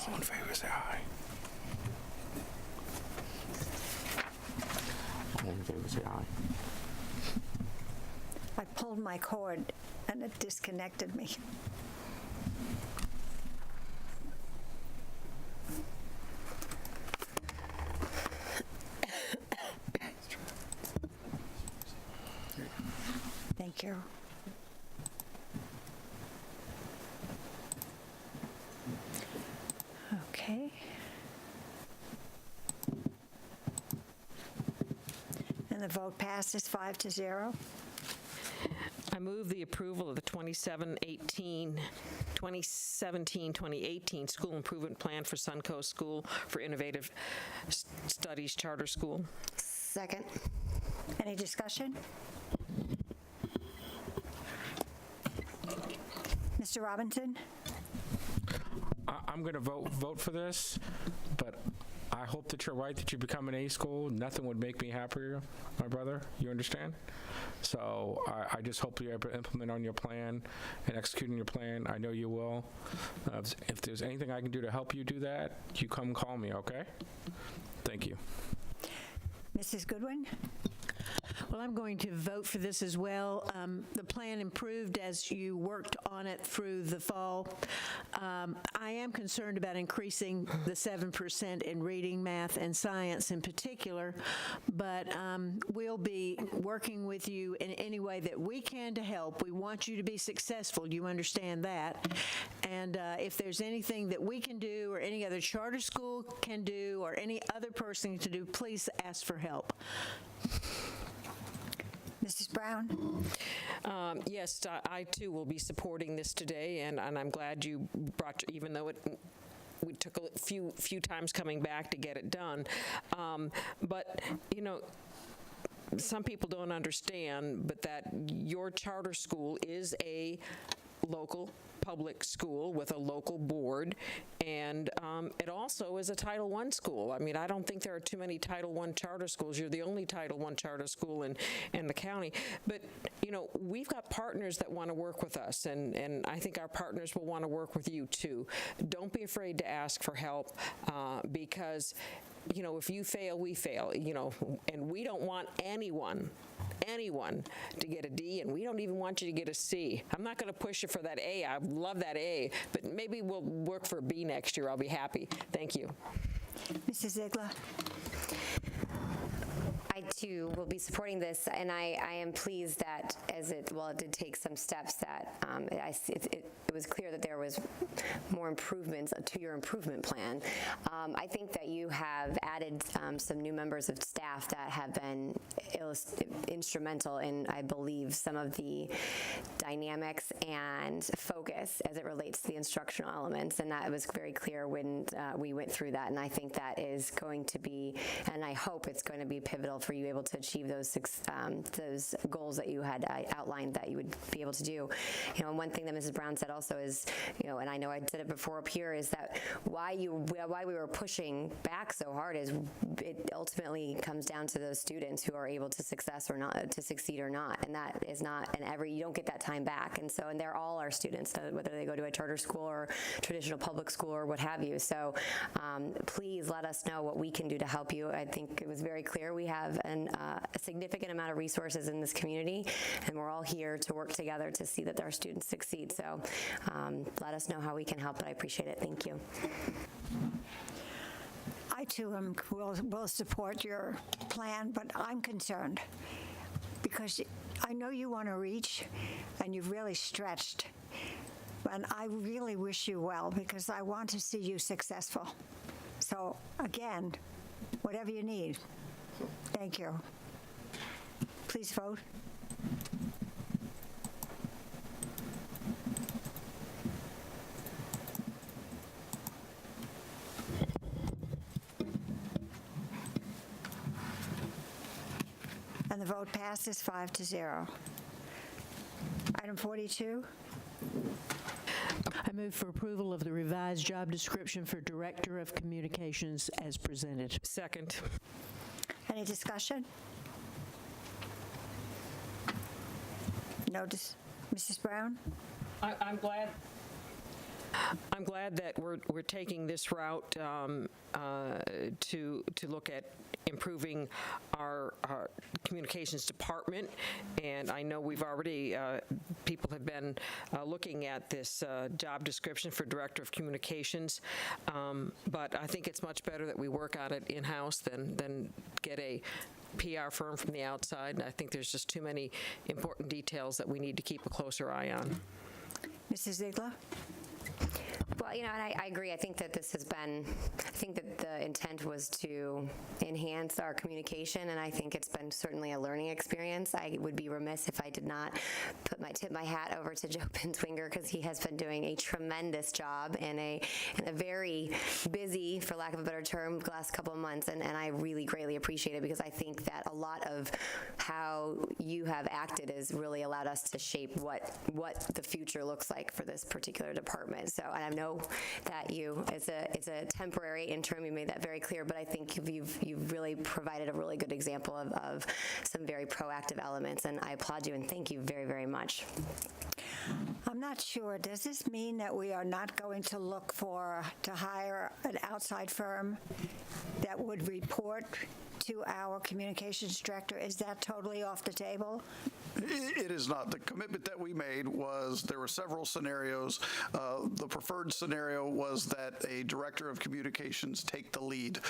All in favor, say aye. All in favor, say aye. I pulled my cord and it disconnected me. Thank you. Okay. the vote passes 5-0. I move the approval of the 2017-2018 School Improvement Plan for Suncoast School for Innovative Studies Charter School. Second. Any discussion? Mr. Robinson? I'm going to vote for this, but I hope that you're right, that you become an A school. Nothing would make me happier, my brother. You understand? So I just hope you're able to implement on your plan and execute on your plan. I know you will. If there's anything I can do to help you do that, you come call me, okay? Thank you. Mrs. Goodwin? Well, I'm going to vote for this as well. The plan improved as you worked on it through the fall. I am concerned about increasing the 7% in reading, math, and science in particular, but we'll be working with you in any way that we can to help. We want you to be successful. You understand that? And if there's anything that we can do or any other charter school can do or any other person can do, please ask for help. Mrs. Brown? Yes, I too will be supporting this today, and I'm glad you brought, even though we took a few times coming back to get it done. But, you know, some people don't understand, but that your charter school is a local public school with a local board, and it also is a Title I school. I mean, I don't think there are too many Title I charter schools. You're the only Title I charter school in the county. But, you know, we've got partners that want to work with us, and I think our partners will want to work with you, too. Don't be afraid to ask for help, because, you know, if you fail, we fail, you know, and we don't want anyone to get a D, and we don't even want you to get a C. I'm not going to push you for that A. I love that A, but maybe we'll work for a B next year. I'll be happy. Thank you. Mrs. Ziegler? I too will be supporting this, and I am pleased that it did take some steps, that it was clear that there was more improvements to your improvement plan. I think that you have added some new members of staff that have been instrumental in, I believe, some of the dynamics and focus as it relates to the instructional elements, and that was very clear when we went through that, and I think that is going to be, and I hope it's going to be pivotal for you able to achieve those goals that you had outlined that you would be able to do. You know, and one thing that Mrs. Brown said also is, you know, and I know I said it before up here, is that why we were pushing back so hard is it ultimately comes down to those students who are able to succeed or not, and that is not, and you don't get that time back, and they're all our students, whether they go to a charter school or traditional public school or what have you. So please let us know what we can do to help you. I think it was very clear we have a significant amount of resources in this community, and we're all here to work together to see that our students succeed. So let us know how we can help, but I appreciate it. Thank you. I too will support your plan, but I'm concerned because I know you want to reach, and you've really stretched. And I really wish you well because I want to see you successful. So again, whatever you need. Thank you. Please vote. And the vote passes 5-0. Item 42. I move for approval of the revised job description for Director of Communications as presented. Second. Any discussion? No. Mrs. Brown? I'm glad that we're taking this route to look at improving our communications department, and I know we've already people have been looking at this job description for Director of Communications, but I think it's much better that we work on it in-house than get a PR firm from the outside, and I think there's just too many important details that we need to keep a closer eye on. Mrs. Ziegler? Well, Well, and I agree. I think that this has been, I think that the intent was to enhance our communication, and I think it's been certainly a learning experience. I would be remiss if I did not tip my hat over to Joe Pinswinger, because he has been doing a tremendous job in a very busy, for lack of a better term, last couple of months, and I really greatly appreciate it, because I think that a lot of how you have acted has really allowed us to shape what the future looks like for this particular department. So, and I know that it's a temporary interim. You made that very clear, but I think you've really provided a really good example of some very proactive elements, and I applaud you and thank you very, very much. I'm not sure. Does this mean that we are not going to hire an outside firm that would report to our communications director? Is that totally off the table? It is not. The commitment that we made was there were several scenarios. The preferred scenario was that a director of communications take the lead.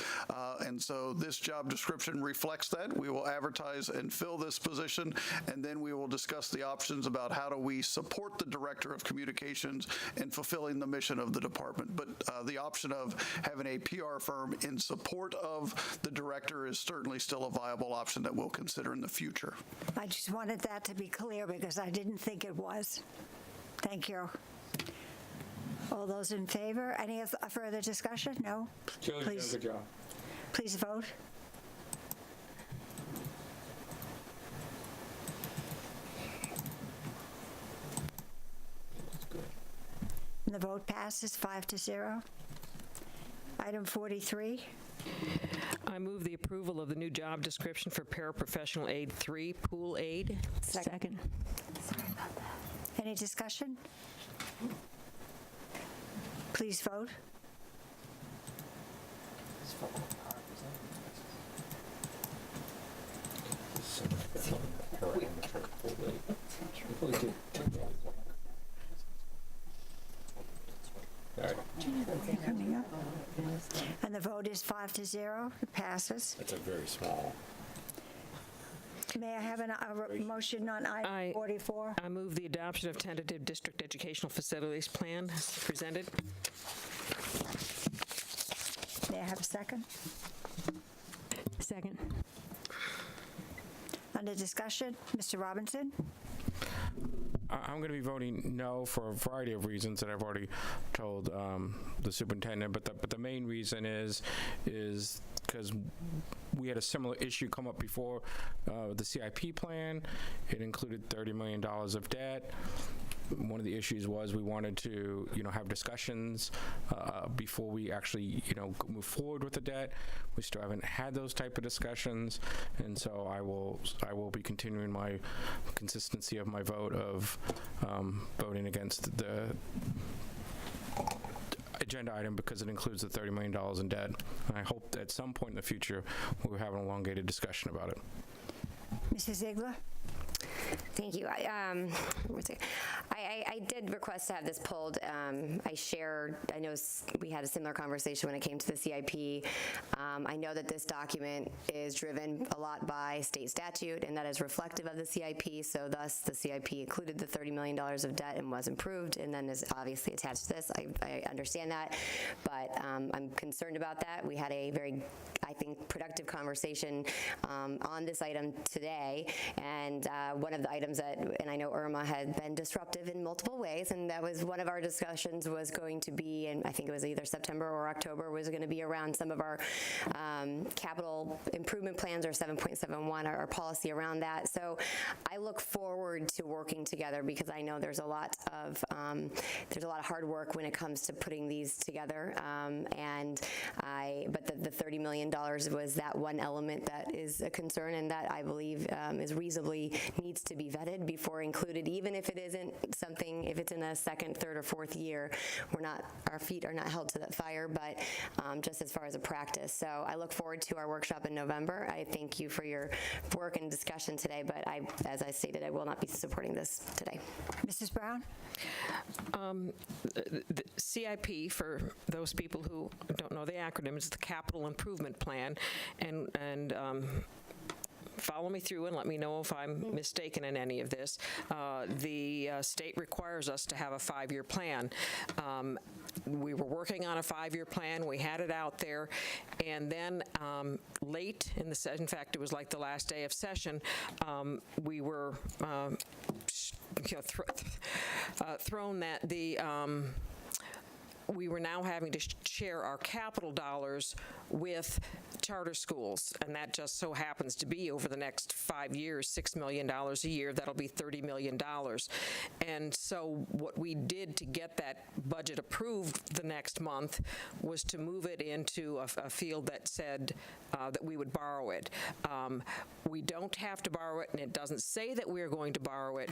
And so this job description reflects that. We will advertise and fill this position, and then we will discuss the options about how do we support the director of communications in fulfilling the mission of the department. But the option of having a PR firm in support of the director is certainly still a viable option that we'll consider in the future. I just wanted that to be clear, because I didn't think it was. Thank you. All those in favor? Any further discussion? No? Please. Good job. Please vote. And the vote passes 5-0. Item 43. I move the approval of the new job description for paraprofessional aide 3, pool aide. Second. Any discussion? Please vote. Coming up. And the vote is 5-0. It passes. That's a very small. May I have a motion on item 44? I move the adoption of tentative district educational facilities plan as presented. May I have a second? Second. Under discussion, Mr. Robinson? I'm going to be voting no for a variety of reasons that I've already told the superintendent, but the main reason is because we had a similar issue come up before the CIP plan. It included $30 million of debt. One of the issues was we wanted to, have discussions before we actually, move forward with the debt. We still haven't had those type of discussions, and so I will be continuing my consistency of my vote of voting against the agenda item because it includes the $30 million in debt. And I hope that at some point in the future we'll have an elongated discussion about it. Mrs. Ziegler? Thank you. I did request to have this pulled. I know we had a similar conversation when it came to the CIP. I know that this document is driven a lot by state statute, and that is reflective of the CIP, so thus the CIP included the $30 million of debt and was improved, and then is obviously attached to this. I understand that, but I'm concerned about that. We had a very, I think, productive conversation on this item today, and one of the items and I know Irma had been disruptive in multiple ways, and that was one of our discussions was going to be, and I think it was either September or October, was going to be around some of our capital improvement plans, or 7.71, our policy around that. So I look forward to working together, because I know there's a lot of hard work when it comes to putting these together, but the $30 million was that one element that is a concern, and that I believe is reasonably needs to be vetted before included, even if it isn't something, if it's in a second, third, or fourth year, our feet are not held to that fire, but just as far as a practice. So I look forward to our workshop in November. I thank you for your work and discussion today, but as I stated, I will not be supporting this today. Mrs. Brown? The CIP, for those people who don't know the acronym, is the Capital Improvement Plan, and follow me through and let me know if I'm mistaken in any of this. The state requires us to have a 5-year plan. We were working on a 5-year plan. We had it out there, and then late in the in fact, it was like the last day of session. We were thrown that we were now having to share our capital dollars with charter schools, and that just so happens to be over the next 5 years, $6 million a year. That'll be $30 million. And so what we did to get that budget approved the next month was to move it into a field that said that we would borrow it. We don't have to borrow it, and it doesn't say that we're going to borrow it,